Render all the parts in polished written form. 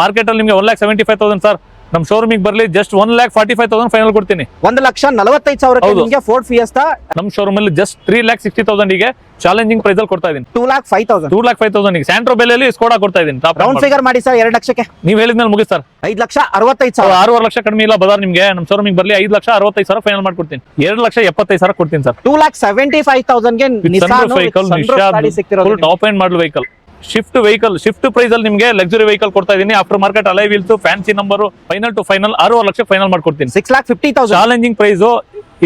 Market ಅಲ್ಲಿ ನಿಮಗೆ 1,75,000 sir. ನಮ್ ಶೋರೂಮಿಗೆ ಬರ್ಲಿ ಜಸ್ಟ್ 1,45,000 ಫೈನಲ್ ಕೊಡ್ತೀನಿ. 1,45,000 ನಿಮಗೆ ಫೋರ್ಡ್ ಫಿಯೆಸ್ಟಾ ನಮ್ ಶೋರೂಮ್ ಅಲ್ಲಿ ಜಸ್ಟ್ 3,60,000 ಗೆ ಚಾಲೆಂಜಿಂಗ್ ಪ್ರೈಸ್ ಅಲ್ಲಿ ಕೊಡ್ತಾ ಇದೀನಿ. 2,05,000 ಗೆ ಸ್ಯಾಂಟ್ರೋ ಬೆಲೆಯಲ್ಲಿ ಸ್ಕೋಡಾ ಕೊಡ್ತಾ ಇದೀನಿ. ರೌಂಡ್ ಫಿಗರ್ ಮಾಡಿ ಸರ್ 2 ಲಕ್ಷಕ್ಕೆ ನೀವ್ ಹೇಳಿದ್ಮೇಲೆ ಮುಗಿಸ್ ಸರ್. 5,65,000 6 ಲಕ್ಷ ಕಡಿಮೆ ಇಲ್ಲ ಬಜಾರ್ ನಿಮ್ಗೆ. ನಮ್ ಶೋರೂಮಿಗೆ ಬರ್ಲಿ 5,65,000 ಫೈನಲ್ ಮಾಡ್ಕೊಡ್ತೀನಿ. 2,75,000 ಕೊಡ್ತೀನಿ ಸರ್. 2,75,000 ಗೆ Nissan vehicle full top end model vehicle shift price ಅಲ್ಲಿ ನಿಮಗೆ ಲಕ್ಸುರಿ ವೆಹಿಕಲ್ ಕೊಡ್ತಾ ಇದೀನಿ. After market alloy wheels fancy number final to final 6 lakh final ಮಾಡ್ಕೊಡ್ತೀನಿ. 6,50,000 ಚಾಲೆಂಜಿಂಗ್ ಪ್ರೈಸ್.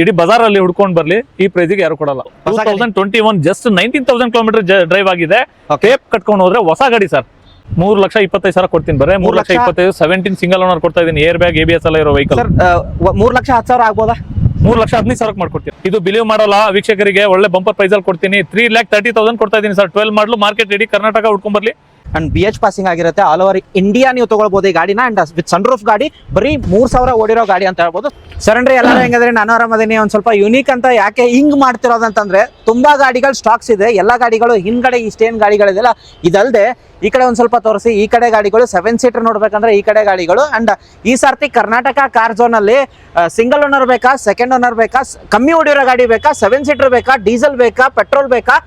ಇಡೀ ಬಜಾರ್ ಅಲ್ಲಿ ಹುಡ್ಕೊಂಡ್ ಬರ್ಲಿ, ಈ ಪ್ರೈಸ್ ಗೆ ಯಾರು ಕೊಡಲ್ಲ. 2021 ಜಸ್ಟ್ 19,000 ಕಿಲೋಮೀಟರ್ ಡ್ರೈವ್ ಆಗಿದೆ. ಟೇಪ್ ಕಟ್ಕೊಂಡು ಹೋದ್ರೆ ಹೊಸ ಗಾಡಿ ಸರ್. 3,25,000 ಕೊಡ್ತೀನಿ. ಬರೇ 3,25,000 17 ಸಿಂಗಲ್ ಓನರ್ ಕೊಡ್ತಾ ಇದೀನಿ. ಏರ್ ಬ್ಯಾಗ್ ABS ಎಲ್ಲ ಇರೋ ವೆಹಿಕಲ್. 3,10,000 ಆಗ್ಬೋದಾ? 3,15,000 ಮಾಡ್ಕೊಡ್ತೀನಿ. ಇದು ಬಿಲೀವ್ ಮಾಡಲ್ಲ ವೀಕ್ಷಕರಿಗೆ, ಒಳ್ಳೆ ಬಂಪರ್ ಪ್ರೈಸ್ ಅಲ್ಲಿ ಕೊಡ್ತೀನಿ. 3,30,000 ಕೊಡ್ತಾ ಇದೀನಿ ಸರ್. 12 ಮಾಡಲು ಮಾರ್ಕೆಟ್ ರೆಡಿ, ಕರ್ನಾಟಕ ಹುಡ್ಕೊಂಡ್ ಬರ್ಲಿ. ಅಂಡ್ BH ಪಾಸಿಂಗ್ ಆಗಿರುತ್ತೆ. ಆಲ್ ಓವರ್ ಇಂಡಿಯಾ ನೀವು ತಗೊಳ್ಬಹುದು ಈ ಗಾಡಿನ. ಅಂಡ್ ವಿತ್ ಸನ್ರೂಫ್ ಗಾಡಿ, ಬರೀ 3,000 ಓಡಿರೋ ಗಾಡಿ ಅಂತ ಹೇಳ್ಬೋದು. ಸರ್ ಅಂದ್ರೆ ಎಲ್ಲರೂ ಹೆಂಗಂದ್ರೆ ನಾನು ಆರಾಮದೇನಿ. ಒಂದ್ ಸ್ವಲ್ಪ ಯುನೀಕ್ ಅಂತ ಯಾಕೆ ಹಿಂಗ್ ಮಾಡ್ತಿರೋದಂತಂದ್ರೆ, ತುಂಬಾ ಗಾಡಿಗಳು ಸ್ಟಾಕ್ಸ್ ಇದೆ. ಎಲ್ಲಾ ಗಾಡಿಗಳು ಹಿಂದ್ಗಡೆ ಇಷ್ಟೇನ್ ಗಾಡಿಗಳಿದೆಲ್ಲ ಇದಲ್ದೆ ಈ ಕಡೆ ಒಂದ್ ಸ್ವಲ್ಪ ತೋರಿಸಿ. ಈ ಕಡೆ ಗಾಡಿಗಳು 7 ಸೀಟರ್ ನೋಡ್ಬೇಕಂದ್ರೆ ಈ ಕಡೆ ಗಾಡಿಗಳು. ಅಂಡ್ ಈ ಸರ್ತಿ ಕರ್ನಾಟಕ ಕಾರ್ ಝೋನ್ ಅಲ್ಲಿ ಸಿಂಗಲ್ ಓನರ್ ಬೇಕಾ, ಸೆಕೆಂಡ್ ಓನರ್ ಬೇಕಾ, ಕಮ್ಮಿ ಓಡಿರೋ ಗಾಡಿ ಬೇಕಾ, 7 ಸೀಟರ್ ಬೇಕಾ, ಡೀಸೆಲ್ ಬೇಕಾ, ಪೆಟ್ರೋಲ್ ಬೇಕಾ,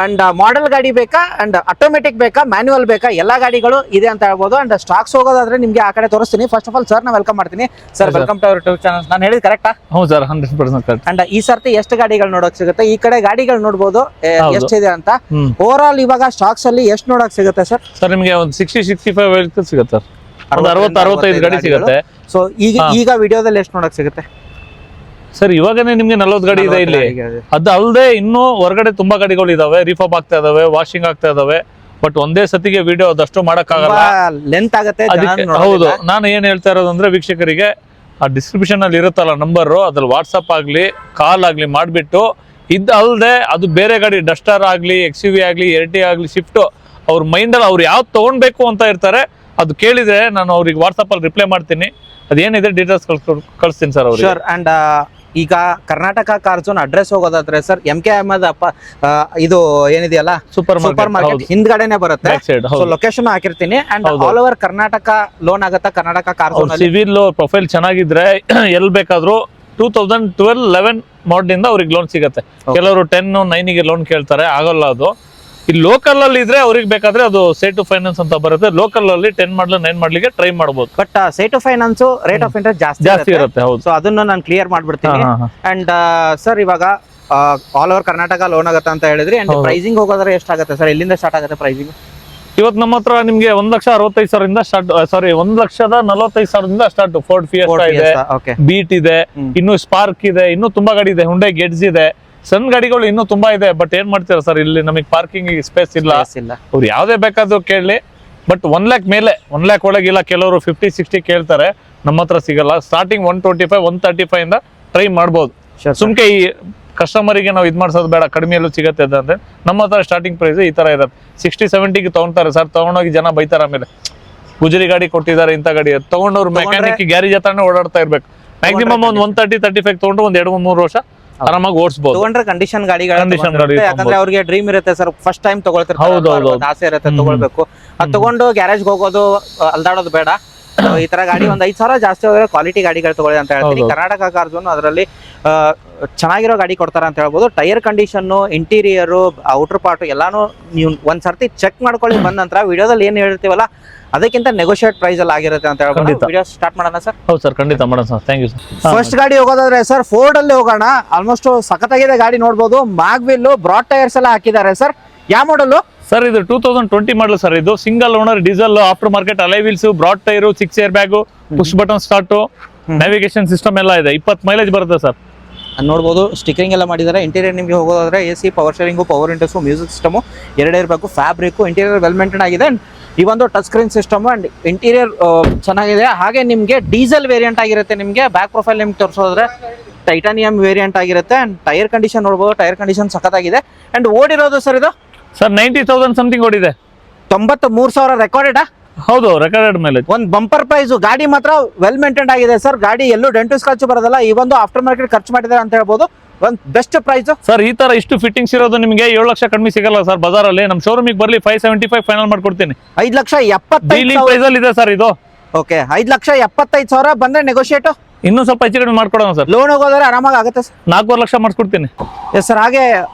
ಅಂಡ್ ಮಾಡೆಲ್ ಗಾಡಿ ಬೇಕಾ, ಅಂಡ್ ಆಟೋಮೆಟಿಕ್ ಬೇಕಾ, ಮ್ಯಾನ್ಯುವಲ್ ಬೇಕಾ, ಎಲ್ಲಾ ಗಾಡಿಗಳು ಇದೆ ಅಂತ ಹೇಳ್ಬೋದು. ಅಂಡ್ ಸ್ಟಾಕ್ಸ್ ಹೋಗೋದಾದ್ರೆ ನಿಮ್ಗೆ ಆ ಕಡೆ ತೋರಿಸ್ತೀನಿ. ಫಸ್ಟ್ ಆಫ್ ಆಲ್ ಸರ್ ನಾ ವೆಲ್ಕಮ್ ಮಾಡ್ತೀನಿ. Sir welcome to our YouTube channel. ನಾನು ಹೇಳಿದ್ ಕರೆಕ್ಟಾ? ಹೌದು ಸರ್, 100% ಕರೆಕ್ಟ್. ಅಂಡ್ ಈ ಸರ್ತಿ ಎಷ್ಟು ಗಾಡಿಗಳು ನೋಡಕ್ ಸಿಗುತ್ತೆ? ಈ ಕಡೆ ಗಾಡಿಗಳು ನೋಡ್ಬೋದು ಎಷ್ಟಿದೆ ಅಂತ. ಓವರ್ ಆಲ್ ಇವಾಗ ಸ್ಟಾಕ್ಸ್ ಅಲ್ಲಿ ಎಷ್ಟು ನೋಡಕ್ ಸಿಗುತ್ತೆ ಸರ್? ಸರ್ ನಿಮಗೆ ಒಂದು 60-65 ವೆಹಿಕಲ್ ಸಿಗುತ್ತೆ ಸರ್. 60-65 ಗಾಡಿ ಸಿಗುತ್ತೆ. ಸೊ ಈಗ ವಿಡಿಯೋದಲ್ಲಿ ಎಷ್ಟು ನೋಡಕ್ ಸಿಗುತ್ತೆ ಸರ್? ಇವಾಗನೇ ನಿಮ್ಗೆ 40 ಗಾಡಿ ಇದೆ ಇಲ್ಲಿ. ಅದು ಅಲ್ಲದೆ ಇನ್ನೂ ಹೊರಗಡೆ ತುಂಬಾ ಗಾಡಿಗಳು ಇದಾವೆ. ರಿಫಾಪ್ ಆಗ್ತಾ ಇದಾವೆ, ವಾಷಿಂಗ್ ಆಗ್ತಾ ಇದಾವೆ. ಬಟ್ ಒಂದೇ ಸತಿಗೆ ವಿಡಿಯೋ ಅದಷ್ಟು ಮಾಡಕ್ ಆಗಲ್ಲ, ಲೆಂತ್ ಆಗುತ್ತೆ. ಹೌದು, ನಾನು ಏನ್ ಹೇಳ್ತಾ ಇರೋದಂದ್ರೆ ವೀಕ್ಷಕರಿಗೆ ಆ ಡಿಸ್ಕ್ರಿಪ್ಷನ್ ಅಲ್ಲಿ ಇರುತ್ತಲ್ಲ ನಂಬರ್, ಅದ್ರಲ್ಲಿ ವಾಟ್ಸಪ್ ಆಗ್ಲಿ ಕಾಲ್ ಆಗ್ಲಿ ಮಾಡ್ಬಿಟ್ಟು, ಇದು ಅಲ್ಲದೆ ಅದು ಬೇರೆ ಗಾಡಿ ಡಸ್ಟರ್ ಆಗ್ಲಿ, XUV ಆಗ್ಲಿ, RT ಆಗ್ಲಿ, ಶಿಫ್ಟ್, ಅವ್ರ ಮೈಂಡ್ ಅಲ್ಲಿ ಅವ್ರು ಯಾವ್ದು ತಗೊಂಡ್ಬೇಕು ಅಂತ ಇರ್ತಾರೆ. ಅದು ಕೇಳಿದ್ರೆ ನಾನು ಅವ್ರಿಗೆ ವಾಟ್ಸಪ್ ಅಲ್ಲಿ ರಿಪ್ಲೈ ಮಾಡ್ತೀನಿ. ಅದೇನಿದೆ ಡೀಟೇಲ್ಸ್ ಕಳಿಸ್ತೀನಿ ಸರ್ ಅವ್ರಿಗೆ. ಅಂಡ್ ಈಗ ಕರ್ನಾಟಕ ಕಾರ್ ಝೋನ್ ಅಡ್ರೆಸ್ ಹೋಗೋದಾದ್ರೆ ಸರ್ MK ಅಹಮದ್ ಇದು ಏನಿದೆಯಲ್ಲ ಸೂಪರ್ ಮಾರ್ಕೆಟ್ ಹಿಂದ್ಗಡೆನೆ ಬರುತ್ತೆ. ಲೊಕೇಶನ್ ಹಾಕಿರ್ತೀನಿ. And all over Karnataka loan ಆಗತ್ತಾ Karnataka car zone? CIBIL profile ಚೆನ್ನಾಗಿದ್ರೆ ಎಲ್ ಬೇಕಾದ್ರೂ 2012-11 ಮಾಡಲ್ ಇಂದ ಅವ್ರಿಗೆ ಲೋನ್ ಸಿಗುತ್ತೆ. ಕೆಲವರು 10-9 ಗೆ ಲೋನ್ ಕೇಳ್ತಾರೆ, ಆಗಲ್ಲ ಅದು. ಇಲ್ಲಿ ಲೋಕಲ್ ಅಲ್ಲಿ ಇದ್ರೆ ಅವ್ರಿಗೆ ಬೇಕಾದ್ರೆ ಅದು ಸೇಟು ಫೈನಾನ್ಸ್ ಅಂತ ಬರುತ್ತೆ. ಲೋಕಲ್ ಅಲ್ಲಿ 10 ಮಾಡಲ್ 9 ಮಾಡಲಿಗೆ ಟ್ರೈ ಮಾಡಬಹುದು. ಬಟ್ ಸೇಟು ಫೈನಾನ್ಸ್ ರೇಟ್ ಆಫ್ ಇಂಟ್ರೆಸ್ಟ್ ಜಾಸ್ತಿ ಇರುತ್ತೆ. ಹೌದು, ಸೊ ಅದನ್ನ ನಾನು ಕ್ಲಿಯರ್ ಮಾಡ್ಬಿಡ್ತೀನಿ. ಅಂಡ್ ಸರ್ ಇವಾಗ ಆಲ್ ಓವರ್ ಕರ್ನಾಟಕ ಲೋನ್ ಆಗುತ್ತೆ ಅಂತ ಹೇಳಿದ್ರಿ. ಅಂಡ್ ಪ್ರೈಸಿಂಗ್ ಹೋಗೋದ್ರೆ ಎಷ್ಟಾಗುತ್ತೆ ಸರ್? ಎಲ್ಲಿಂದ ಸ್ಟಾರ್ಟ್ ಆಗುತ್ತೆ ಪ್ರೈಸಿಂಗ್? ಇವತ್ತು ನಮ್ಮ ಹತ್ರ ನಿಮ್ಗೆ 1,65,000 ಸ್ಟಾರ್ಟ್. ಸಾರಿ, 1,45,000 ಸ್ಟಾರ್ಟ್. ಫೋರ್ಡ್ ಫಿಯೆಸ್ಟಾ ಇದೆ, ಬೀಟ್ ಇದೆ, ಇನ್ನು ಸ್ಪಾರ್ಕ್ ಇದೆ, ಇನ್ನು ತುಂಬಾ ಗಾಡಿ ಇದೆ. ಹುಂಡೈ ಗೆಟ್ಸ್ ಇದೆ. ಸಣ್ಣ ಗಾಡಿಗಳು ಇನ್ನೂ ತುಂಬಾ ಇದೆ. ಬಟ್ ಏನ್ ಮಾಡ್ತೀರಾ ಸರ್, ಇಲ್ಲಿ ನಮಗೆ ಪಾರ್ಕಿಂಗ್ ಸ್ಪೇಸ್ ಇಲ್ಲ. ಅವ್ರು ಯಾವ್ದೇ ಬೇಕಾದ್ರೂ ಕೇಳಲಿ. ಬಟ್ 1 lakh ಮೇಲೆ, 1 lakh ಒಳಗಿಲ್ಲ. ಕೆಲವರು 50-60 ಕೇಳ್ತಾರೆ, ನಮ್ಮ ಹತ್ರ ಸಿಗಲ್ಲ. ಸ್ಟಾರ್ಟಿಂಗ್ 125-135 ಇಂದ ಟ್ರೈ ಮಾಡ್ಬೋದು. ಸುಮ್ಕೆ ಈ ಕಸ್ಟಮರಿಗೆ ನಾವು ಇದ್ ಮಾಡ್ಸೋದು ಬೇಡ, ಕಡಿಮೆಯಲ್ಲೂ ಸಿಗತ್ತೆ ಅಂದ್ರೆ ನಮ್ಮ ಹತ್ರ ಸ್ಟಾರ್ಟಿಂಗ್ ಪ್ರೈಸ್ ಈ ತರ ಇರುತ್ತೆ. 60-70 ತಗೊಂತಾರೆ ಸರ್. ತಗೊಂಡೋಗಿ ಜನ ಬೈತಾರೆ ಆಮೇಲೆ, ಗುಜರಿ ಗಾಡಿ ಕೊಟ್ಟಿದ್ದಾರೆ ಇಂಥ ಗಾಡಿ. ತಗೊಂಡವ್ರು ಮೆಕ್ಯಾನಿಕ್ ಗ್ಯಾರೇಜ್ ಹತ್ರನೇ ಓಡಾಡ್ತಾ ಇರ್ಬೇಕು. ಮ್ಯಾಕ್ಸಿಮಮ್ ಒಂದು 130-35 ತಗೊಂಡು ಒಂದ್ 2-3 ವರ್ಷ ಆರಾಮಾಗಿ ಓಡಿಸಬಹುದು. ತಗೊಂಡ್ರೆ ಕಂಡೀಷನ್ ಗಾಡಿಗಳು, ಯಾಕಂದ್ರೆ ಅವ್ರಿಗೆ ಡ್ರೀಮ್ ಇರುತ್ತೆ ಸರ್, ಫಸ್ಟ್ ಟೈಮ್ ತಗೊಳ್ತಿರ್ತಾರೆ, ಆಸೆ ಇರುತ್ತೆ ತಗೊಳ್ಬೇಕು. ಅದ್ ತಗೊಂಡು ಗ್ಯಾರೇಜ್ ಹೋಗೋದು, ಅಲ್ದಾಡೋದು ಬೇಡ. ಈ ತರ ಗಾಡಿ ಒಂದ್ 5,000 ಜಾಸ್ತಿ ಹೋದ್ರೆ ಕ್ವಾಲಿಟಿ ಗಾಡಿಗಳು ತಗೊಳ್ಳಿ ಅಂತ ಹೇಳ್ತೀನಿ. ಕರ್ನಾಟಕ ಕಾರ್ ಝೋನ್ ಅದರಲ್ಲಿ ಚೆನ್ನಾಗಿರೋ ಗಾಡಿ ಕೊಡ್ತಾರ ಅಂತ ಹೇಳ್ಬೋದು. Tyre condition, interior, outer part ಎಲ್ಲಾನು ನೀವು ಒಂದ್ ಸರ್ತಿ ಚೆಕ್ ಮಾಡ್ಕೊಳ್ಳಿ. ಬಂದ ನಂತರ ವಿಡಿಯೋದಲ್ಲಿ ಏನ್ ಹೇಳಿರ್ತೀವಲ್ಲ ಅದಕ್ಕಿಂತ ನೆಗೋಷಿಯೇಟ್ ಪ್ರೈಸ್ ಅಲ್ಲಿ ಆಗಿರುತ್ತೆ ಅಂತ ಹೇಳ್ಬೋದು. ವಿಡಿಯೋ ಸ್ಟಾರ್ಟ್ ಮಾಡೋಣ ಸರ್? ಹೌದು ಸರ್, ಖಂಡಿತ ಮಾಡೋಣ sir. Thank you sir. First ಗಾಡಿ ಹೋಗೋದಾದ್ರೆ ಸರ್ ಫೋರ್ಡ್ ಅಲ್ಲಿ ಹೋಗೋಣ. ಆಲ್ಮೋಸ್ಟ್ ಸಖತ್ತಾಗಿದೆ ಗಾಡಿ, ನೋಡ್ಬೋದು. ಮ್ಯಾಗ್ವಿಲ್, ಬ್ರಾಡ್ ಟೈರ್ಸ್ ಎಲ್ಲ ಹಾಕಿದ್ದಾರೆ ಸರ್. ಯಾವ ಮಾಡಲ್ ಸರ್? ಇದು 2020 ಮಾಡಲ್ ಸರ್. ಇದು single owner, diesel, after market alloy wheels, broad tyre, 6 air bag, push button start, navigation system ಎಲ್ಲ ಇದೆ. 20 ಮೈಲೇಜ್ ಬರುತ್ತೆ ಸರ್. ನೋಡ್ಬೋದು, ಸ್ಟಿಕರಿಂಗ್ ಎಲ್ಲ ಮಾಡಿದ್ದಾರೆ. ಇಂಟೀರಿಯರ್ ನಿಮಗೆ ಹೋಗೋದಾದ್ರೆ AC, power sharing, power windows, music system, 2 ಇರಬೇಕು. ಫ್ಯಾಬ್ರಿಕ್, ಇಂಟೀರಿಯರ್ ವೆಲ್ ಮೇಂಟೈನ್ ಆಗಿದೆ. ಈ ಒಂದು touch screen system and interior ಚೆನ್ನಾಗಿದೆ. ಹಾಗೆ ನಿಮಗೆ ಡೀಸೆಲ್ ವೇರಿಯಂಟ್ ಆಗಿರುತ್ತೆ. ನಿಮಗೆ ಬ್ಯಾಕ್ ಪ್ರೊಫೈಲ್ ನಿಮ್ಗೆ ತೋರಿಸೋದ್ರೆ ಟೈಟಾನಿಯಂ ವೇರಿಯಂಟ್ ಆಗಿರುತ್ತೆ. ಅಂಡ್ ಟೈರ್ ಕಂಡೀಷನ್ ನೋಡ್ಬೋದು, ಟೈರ್ ಕಂಡೀಷನ್ ಸಖತ್ತಾಗಿದೆ. ಅಂಡ್ ಓಡಿರೋದು ಸರ್ ಇದು ಸರ್ 90,000 ಸಮಥಿಂಗ್ ಓಡಿದೆ. 93,000 ರೆಕಾರ್ಡೆಡ್. ಹೌದು, ರೆಕಾರ್ಡೆಡ್ ಮೇಲೆ. ಒಂದು ಬಂಪರ್ ಪ್ರೈಸ್. ಗಾಡಿ ಮಾತ್ರ ವೆಲ್ ಮೇಂಟೈನ್ ಆಗಿದೆ ಸರ್. ಗಾಡಿ ಎಲ್ಲೂ ಡೆಂಟು ಸ್ಕ್ರಾಚ್ ಬರೋದಲ್ಲ. ಈ ಒಂದು ಆಫ್ಟರ್ ಮಾರ್ಕೆಟ್ ಖರ್ಚು ಮಾಡಿದ್ದಾರೆ ಅಂತ ಹೇಳ್ಬೋದು. ಒಂದ್ ಬೆಸ್ಟ್ ಪ್ರೈಸ್ ಸರ್ ಈ ತರ ಇಷ್ಟು ಫಿಟ್ಟಿಂಗ್ಸ್ ಇರೋದು ನಿಮಗೆ 7 ಲಕ್ಷ ಕಡಿಮೆ ಸಿಗಲ್ಲ ಸರ್ ಬಜಾರಲ್ಲಿ. ನಮ್ಮ ಶೋರೂಮಿಗೆ ಬರ್ಲಿ 575 ಫೈನಲ್ ಮಾಡ್ಕೊಡ್ತೀನಿ. 5,75,000 ಡೀಲಿಂಗ್ ಪ್ರೈಸ್ ಅಲ್ಲಿ ಇದೆ ಸರ್ ಇದು. ಓಕೆ 5,75,000 ಬಂದ್ರೆ ನೆಗೋಷಿಯೇಟ್ ಇನ್ನೂ ಸ್ವಲ್ಪ ಹೆಚ್ಚು ಕಡಿಮೆ ಮಾಡ್ಕೊಡೋಣ ಸರ್. ಲೋನ್ ಹೋಗೋದ್ರೆ ಆರಾಮಾಗಿ ಆಗುತ್ತೆ ಸರ್. 4.5 ಲಕ್ಷ ಮಾಡಿಸ್ಕೊಡ್ತೀನಿ. Yes sir. ಹಾಗೆ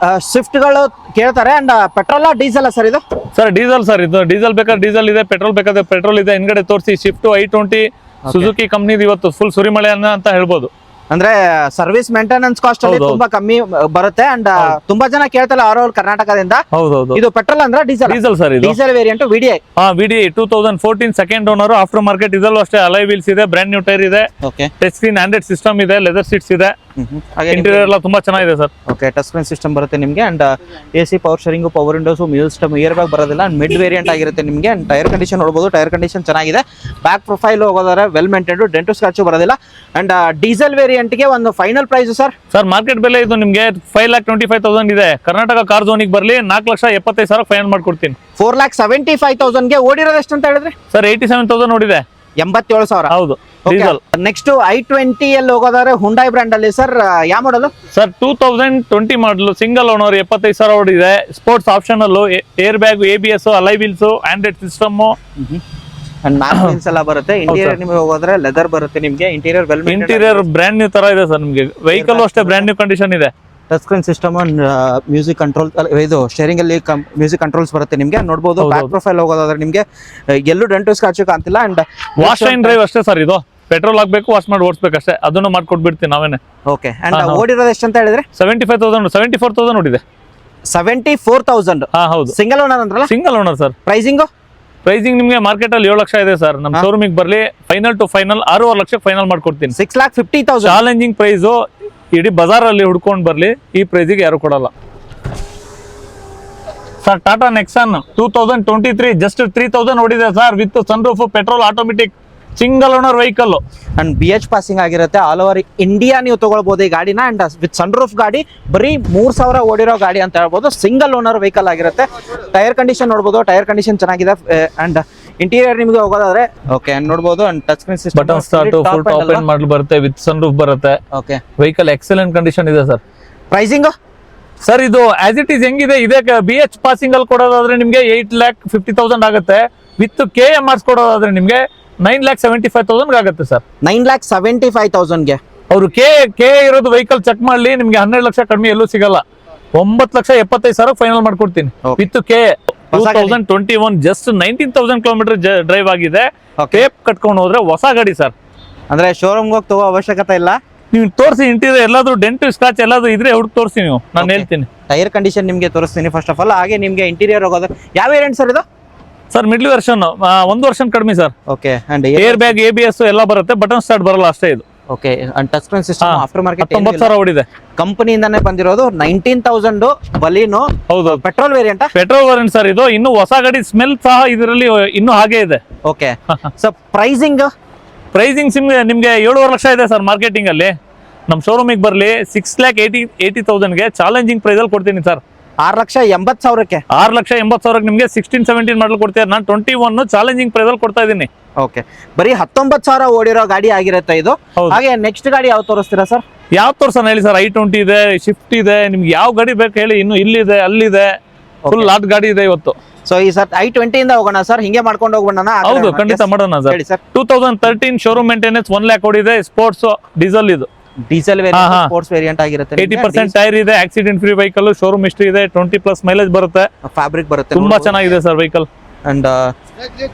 ಸ್ವಿಫ್ಟ್ ಗಳು ಕೇಳ್ತಾರೆ. ಅಂಡ್ ಪೆಟ್ರೋಲ್ ಡೀಸೆಲ್ ಸರ್ ಇದು? ಸರ್ ಡೀಸೆಲ್ ಸರ್ ಇದು. ಡೀಸೆಲ್ ಬೇಕಾದ್ರೆ ಡೀಸೆಲ್ ಇದೆ, ಪೆಟ್ರೋಲ್ ಬೇಕಾದ್ರೆ ಪೆಟ್ರೋಲ್ ಇದೆ. ಹಿಂದ್ಗಡೆ ತೋರಿಸಿ ಶಿಫ್ಟ್ i20 ಸುಜುಕಿ ಕಂಪ್ನಿದು ಇವತ್ತು ಫುಲ್ ಸುರಿಮಳೆ ಅಂತ ಹೇಳ್ಬೋದು. ಅಂದ್ರೆ ಸರ್ವಿಸ್ ಮೇಂಟೆನೆನ್ಸ್ ಕಾಸ್ಟ್ ಅಲ್ಲಿ ತುಂಬಾ ಕಮ್ಮಿ ಬರುತ್ತೆ. ಅಂಡ್ ತುಂಬಾ ಜನ ಕೇಳ್ತಾರೆ ಆಲ್ ಓವರ್ ಕರ್ನಾಟಕದಿಂದ. ಹೌದೌದು. ಇದು ಪೆಟ್ರೋಲ್ ಅಂದ್ರೆ ಡೀಸೆಲ್? ಡೀಸೆಲ್ ಸರ್ ಇದು. Diesel variant VDI. VDI 2014 second owner, after market. ಇದಲ್ಲೂ ಅಷ್ಟೇ ಅಲೈ ವೀಲ್ಸ್ ಇದೆ, ಬ್ರ್ಯಾಂಡ್ ನ್ಯೂ ಟೈರ್ ಇದೆ, ಟಚ್ ಸ್ಕ್ರೀನ್ ಆಂಡ್ರಾಯ್ಡ್ ಸಿಸ್ಟಮ್ ಇದೆ, ಲೆದರ್ ಸೀಟ್ಸ್ ಇದೆ, ಇಂಟೀರಿಯರ್ ಎಲ್ಲ ತುಂಬಾ ಚೆನ್ನಾಗಿದೆ sir. Okay touch screen system ಬರುತ್ತೆ ನಿಮಗೆ. And AC power sharing, power windows, music system, air bag ಬರೋದಿಲ್ಲ. ಮಿಡ್ ವೇರಿಯಂಟ್ ಆಗಿರುತ್ತೆ ನಿಮಗೆ. ಅಂಡ್ ಟೈರ್ ಕಂಡೀಷನ್ ನೋಡಬಹುದು, ಟೈರ್ ಕಂಡೀಷನ್ ಚೆನ್ನಾಗಿದೆ. ಬ್ಯಾಕ್ ಪ್ರೊಫೈಲ್ ಹೋಗೋದಾದ್ರೆ ವೆಲ್ ಮೇಂಟೈನ್ಡ್, ಡೆಂಟು ಸ್ಕ್ರಾಚ್ ಬರೋದಿಲ್ಲ. ಅಂಡ್ ಡೀಸೆಲ್ ವೇರಿಯಂಟ್ ಗೆ ಒಂದು final price sir? Sir market ಬೆಲೆ ಇದು ನಿಮಗೆ 5,25,000 ಇದೆ. ಕರ್ನಾಟಕ ಕಾರ್ ಝೋನಿಗೆ ಬರ್ಲಿ 4,75,000 ಫೈನಲ್ ಮಾಡ್ಕೊಡ್ತೀನಿ. 4,75,000 ಗೆ ಓಡಿರೋದು ಎಷ್ಟು ಅಂತ ಹೇಳಿದ್ರೆ ಸರ್? 87,000 ಓಡಿದೆ. 87,000. ಹೌದು ಡೀಸೆಲ್. ನೆಕ್ಸ್ಟ್ i20 ಅಲ್ಲಿ ಹೋಗೋದಾದ್ರೆ ಹುಂಡೈ ಬ್ರ್ಯಾಂಡ್ ಅಲ್ಲಿ ಸರ್ ಯಾವ ಮಾಡಲ್ ಸರ್? 2020 ಮಾಡಲು, ಸಿಂಗಲ್ ಓನರ್, 75,000 ಓಡಿದೆ. Sports optional, air bag, ABS, alloy wheels, Android system, ಎಲ್ಲ ಬರುತ್ತೆ. ಇಂಟೀರಿಯರ್ ನಿಮಗೆ ಹೋಗೋದ್ರೆ ಲೆದರ್ ಬರುತ್ತೆ ನಿಮಗೆ. Interior well interior brand new ತರ ಇದೆ ಸರ್. ನಿಮಗೆ ವೆಹಿಕಲ್ ಅಷ್ಟೇ ಬ್ರ್ಯಾಂಡ್ ನ್ಯೂ ಕಂಡೀಷನ್ ಇದೆ. Touch screen system, music control, ಇದು ಸ್ಟೇರಿಂಗ್ ಅಲ್ಲಿ ಮ್ಯೂಸಿಕ್ ಕಂಟ್ರೋಲ್ಸ್ ಬರುತ್ತೆ ನಿಮಗೆ. ನೋಡಬಹುದು ಬ್ಯಾಕ್ ಪ್ರೊಫೈಲ್ ಹೋಗೋದಾದ್ರೆ ನಿಮಗೆ ಎಲ್ಲೂ ಡೆಂಟು ಸ್ಕ್ರಾಚ್ ಕಾಣ್ತಿಲ್ಲ. ಅಂಡ್ ವಾಶ್ ಅಂಡ್ ಡ್ರೈವ್ ಅಷ್ಟೇ ಸರ್ ಇದು. ಪೆಟ್ರೋಲ್ ಹಾಕ್ಬೇಕು, ವಾಶ್ ಮಾಡಿ ಓಡಿಸ್ಬೇಕಷ್ಟೇ. ಅದನ್ನು ಮಾಡ್ಕೊಟ್ಬಿಡ್ತೀನಿ ನಾವೇನೆ. ಓಕೆ. ಅಂಡ್ ಓಡಿರೋದು ಎಷ್ಟು ಅಂತ ಹೇಳಿದ್ರೆ? 75,000, 74,000 ಓಡಿದೆ. 74,000. ಹೌದು. ಸಿಂಗಲ್ ಓನರ್ ಅಂದ್ರಲ್ಲ? Single owner sir. ಪ್ರೈಸಿಂಗ್ ನಿಮಗೆ ಮಾರ್ಕೆಟ್ ಅಲ್ಲಿ 7 ಲಕ್ಷ ಇದೆ ಸರ್. ನಮ್ಮ ಶೋರೂಮಿಗೆ ಬರ್ಲಿ ಫೈನಲ್ ಟು ಫೈನಲ್ 6.5 ಲಕ್ಷಕ್ಕೆ ಫೈನಲ್ ಮಾಡ್ಕೊಡ್ತೀನಿ. 6,50,000 ಚಾಲೆಂಜಿಂಗ್ ಪ್ರೈಸ್. ಇಡೀ ಬಜಾರ್ ಅಲ್ಲಿ ಹುಡ್ಕೊಂಡ್ ಬರ್ಲಿ, ಈ ಪ್ರೈಸಿಗೆ ಯಾರು ಕೊಡಲ್ಲ ಸರ್. ಟಾಟಾ ನೆಕ್ಸಾನ್ 2023 ಜಸ್ಟ್ 3,000 ಓಡಿದೆ sir. With sunroof, petrol, automatic, single owner vehicle. And BH passing ಆಗಿರುತ್ತೆ. ಆಲ್ ಓವರ್ ಇಂಡಿಯಾ ನೀವು ತಗೊಳ್ಬಹುದು ಈ ಗಾಡಿನ. ಅಂಡ್ ವಿತ್ ಸನ್ರೂಫ್ ಗಾಡಿ, ಬರೀ 3,000 ಓಡಿರೋ ಗಾಡಿ ಅಂತ ಹೇಳ್ಬೋದು. ಸಿಂಗಲ್ ಓನರ್ ವೆಹಿಕಲ್ ಆಗಿರುತ್ತೆ. ಟೈರ್ ಕಂಡೀಷನ್ ನೋಡಬಹುದು, ಟೈರ್ ಕಂಡೀಷನ್ ಚೆನ್ನಾಗಿದೆ. ಅಂಡ್ ಇಂಟೀರಿಯರ್ ನಿಮಗೆ ಹೋಗೋದಾದ್ರೆ ಓಕೆ ನೋಡಬಹುದು. And touch screen system, button start, full top end ಮಾಡಲ್ ಬರುತ್ತೆ, ವಿತ್ ಸನ್ರೂಫ್ ಬರುತ್ತೆ. ಓಕೆ. ವೆಹಿಕಲ್ ಎಕ್ಸಲೆಂಟ್ ಕಂಡೀಷನ್ ಇದೆ ಸರ್. ಪ್ರೈಸಿಂಗ್ ಸರ್ ಇದು ಆಸ್ ಇಟ್ ಈಸ್ ಹೆಂಗಿದೆ ಇದೆ. BH ಪಾಸಿಂಗ್ ಅಲ್ಲಿ ಕೊಡೋದಾದ್ರೆ ನಿಮಗೆ 8,50,000 ಆಗುತ್ತೆ. ವಿತ್ KMRs ಕೊಡೋದಾದ್ರೆ ನಿಮಗೆ 9,75,000 ಆಗುತ್ತೆ ಸರ್. 9,75,000 ಗೆ ಅವರು ಕೆ ಇರೋದು ವೆಹಿಕಲ್ ಚೆಕ್ ಮಾಡ್ಲಿ, ನಿಮ್ಗೆ 12 ಲಕ್ಷ ಕಡಿಮೆ ಎಲ್ಲೂ ಸಿಗಲ್ಲ. 9,75,000 ಫೈನಲ್ ಮಾಡ್ಕೊಡ್ತೀನಿ. With K 2021 just 19,000 kilometre drive ಆಗಿದೆ. ಟೇಪ್ ಕಟ್ಕೊಂಡು ಹೋದ್ರೆ ಹೊಸ ಗಾಡಿ ಸರ್. ಅಂದ್ರೆ ಶೋರೂಮ್ ಹೋಗಿ ತಗೋ ಅವಶ್ಯಕತೆ ಇಲ್ಲ. ನೀವು ತೋರಿಸಿ ಇಂಟೀರಿಯರ್ ಎಲ್ಲಾದ್ರೂ ಡೆಂಟ್ ಸ್ಕ್ರಾಚ್ ಎಲ್ಲಾದ್ರೂ ಇದ್ರೆ ಹುಡುಕ್ ತೋರಿಸಿ ನೀವು, ನಾನು ಹೇಳ್ತೀನಿ. ಟೈರ್ ಕಂಡೀಷನ್ ನಿಮಗೆ ತೋರಿಸ್ತೀನಿ ಫಸ್ಟ್ ಆಫ್ ಆಲ್. ಹಾಗೆ ನಿಮಗೆ ಇಂಟೀರಿಯರ್ ಹೋಗೋದು ಯಾವ ವೇರಿಯಂಟ್ ಸರ್ ಇದು? ಸರ್ ಮಿಡ್ಲ್ ವರ್ಷನ್, 1 ವರ್ಷನ್ ಕಡಿಮೆ sir. Okay. And air bag, ABS ಎಲ್ಲ ಬರುತ್ತೆ. ಬಟನ್ ಸ್ಟಾರ್ಟ್ ಬರಲ್ಲ ಅಷ್ಟೇ ಇದು. Okay. And touch screen system, after market 19,000 ಓಡಿದೆ. ಕಂಪನಿಯಿಂದಾನೇ ಬಂದಿರೋದು. 19,000 ಬಲೀನೋ. ಹೌದು. Petrol variant? Petrol variant sir ಇದು. ಇನ್ನು ಹೊಸ ಗಾಡಿ ಸ್ಮೆಲ್ ಸಹ ಇದರಲ್ಲಿ ಇನ್ನೂ ಹಾಗೆ ಇದೆ. ಓಕೆ. ಸೊ ಪ್ರೈಸಿಂಗ್ ನಿಮ್ಗೆ 7.5 ಲಕ್ಷ ಇದೆ ಸರ್ ಮಾರ್ಕೆಟಿಂಗ್ ಅಲ್ಲಿ. ನಮ್ಮ ಶೋರೂಮಿಗೆ ಬರ್ಲಿ 6,80,000 ಗೆ ಚಾಲೆಂಜಿಂಗ್ ಪ್ರೈಸ್ ಅಲ್ಲಿ ಕೊಡ್ತೀನಿ ಸರ್. 6,80,000 6,80,000 ನಿಮಗೆ 16-17 ಮಾಡಲ್ ಕೊಡ್ತೀರಾ. ನಾನು 21 ಚಾಲೆಂಜಿಂಗ್ ಪ್ರೈಸ್ ಅಲ್ಲಿ ಕೊಡ್ತಾ ಇದ್ದೀನಿ. ಓಕೆ. ಬರೀ 19,000 ಓಡಿರೋ ಗಾಡಿ ಆಗಿರುತ್ತೆ ಇದು. ಹಾಗೆ ನೆಕ್ಸ್ಟ್ ಗಾಡಿ ಯಾವ ತೋರಿಸ್ತೀರಾ ಸರ್? ಯಾವ ತೋರ್ಸೋಣ ಹೇಳಿ ಸರ್? i20 ಇದೆ, ಶಿಫ್ಟ್ ಇದೆ, ನಿಮ್ಗೆ ಯಾವ ಗಾಡಿ ಬೇಕು ಹೇಳಿ. ಇನ್ನು ಇಲ್ಲಿದೆ, ಅಲ್ಲಿದೆ, ಫುಲ್ ಲಾಟ್ ಗಾಡಿ ಇದೆ ಇವತ್ತು. ಸೊ ಈ ಸರ್ i20 ಇಂದ ಹೋಗೋಣ ಸರ್, ಹಿಂಗೆ ಮಾಡ್ಕೊಂಡು ಹೋಗೋಣ. ಹೌದು, ಖಂಡಿತ ಮಾಡೋಣ ಸರ್. 2013 ಶೋರೂಮ್ ಮೇಂಟೆನೆನ್ಸ್ 1 lakh ಓಡಿದೆ. ಸ್ಪೋರ್ಟ್ಸ್ ಡೀಸೆಲ್ ಇದು. ಡೀಸೆಲ್ ವೇರಿಯಂಟ್, ಸ್ಪೋರ್ಟ್ಸ್ ವೇರಿಯಂಟ್ ಆಗಿರುತ್ತೆ. 80% ಟೈರ್ ಇದೆ, accident free vehicle, showroom history ಇದೆ, 20+ ಮೈಲೇಜ್ ಬರುತ್ತೆ, ಫ್ಯಾಬ್ರಿಕ್ ಬರುತ್ತೆ, ತುಂಬಾ ಚೆನ್ನಾಗಿದೆ ಸರ್ ವೆಹಿಕಲ್. ಅಂಡ್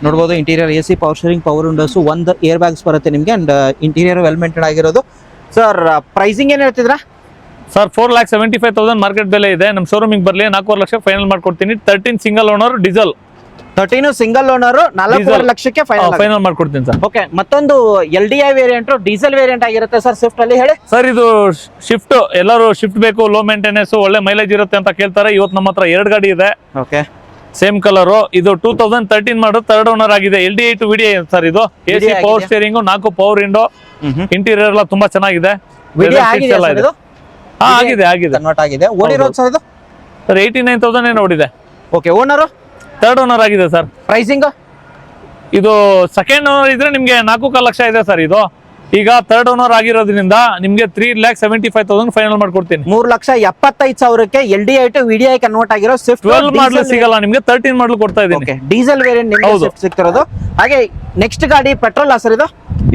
ನೋಡಬಹುದು interior AC power sharing, power windows, 1 air bags ಬರುತ್ತೆ ನಿಮಗೆ. ಅಂಡ್ ಇಂಟೀರಿಯರ್ ವೆಲ್ ಮೇಂಟೈನ್ ಆಗಿರೋದು. ಸರ್ ಪ್ರೈಸಿಂಗ್ ಏನ್ ಹೇಳ್ತಿದ್ರಾ ಸರ್? 4,75,000 ಮಾರ್ಕೆಟ್ ಬೆಲೆ ಇದೆ. ನಮ್ಮ ಶೋರೂಮಿಗೆ ಬರ್ಲಿ 4.5 ಲಕ್ಷ ಫೈನಲ್ ಮಾಡ್ಕೊಡ್ತೀನಿ. 13 single owner diesel. 13 single owner 4.5 ಲಕ್ಷಕ್ಕೆ ಫೈನಲ್ ಮಾಡ್ಕೊಡ್ತೀನಿ ಸರ್. ಓಕೆ. ಮತ್ತೊಂದು LDI ವೇರಿಯಂಟ್, ಡೀಸೆಲ್ ವೇರಿಯಂಟ್ ಆಗಿರುತ್ತೆ ಸರ್ ಸ್ವಿಫ್ಟ್ ಅಲ್ಲಿ. ಹೇಳಿ ಸರ್. ಇದು ಶಿಫ್ಟ್, ಎಲ್ಲರೂ ಶಿಫ್ಟ್ ಬೇಕು, ಲೋ ಮೇಂಟೆನೆನ್ಸ್, ಒಳ್ಳೆ ಮೈಲೇಜ್ ಇರುತ್ತೆ ಅಂತ ಕೇಳ್ತಾರೆ. ಇವತ್ತು ನಮ್ಮ ಹತ್ರ 2 ಗಾಡಿ ಇದೆ. ಓಕೆ. Same colour. ಇದು 2013 ಮಾಡೋ 3rd ಓನರ್ ಆಗಿದೆ. LDI to VDI ಸರ್ ಇದು. AC power steering, 4 power window, interior ಎಲ್ಲ ತುಂಬಾ ಚೆನ್ನಾಗಿದೆ. ಕನ್ವರ್ಟ್ ಆಗಿದೆ. ಓಡಿರೋದು ಸರ್ ಇದು ಸರ್ 89,000 ಏನೋ ಓಡಿದೆ. ಓಕೆ. ಓನರ್ 3rd ಓನರ್ ಆಗಿದೆ ಸರ್. ಪ್ರೈಸಿಂಗ್ ಇದು ಸೆಕೆಂಡ್ ಓನರ್ ಇದ್ರೆ ನಿಮ್ಗೆ 4.5 ಲಕ್ಷ ಇದೆ ಸರ್ ಇದು. ಈಗ ಥರ್ಡ್ ಓನರ್ ಆಗಿರೋದ್ರಿಂದ ನಿಮ್ಗೆ 3,75,000 ಫೈನಲ್ ಮಾಡ್ಕೊಡ್ತೀನಿ. 3,75,000ಕ್ಕೆ LDI ಟು VDI ಕನ್ವರ್ಟ್ ಆಗಿರೋ ಸ್ವಿಫ್ಟ್ 12 ಮಾಡಲ್ ಸಿಗಲ್ಲ ನಿಮ್ಗೆ, 13 ಮಾಡಲ್ ಕೊಡ್ತಾ ಇದೀನಿ. ಡೀಸೆಲ್ ವೇರಿಯಂಟ್ ನಿಮ್ಗೆ ಸ್ವಿಫ್ಟ್ ಸಿಗ್ತಿರೋದು. ಹಾಗೆ ನೆಕ್ಸ್ಟ್ ಗಾಡಿ ಪೆಟ್ರೋಲ್ ಸರ್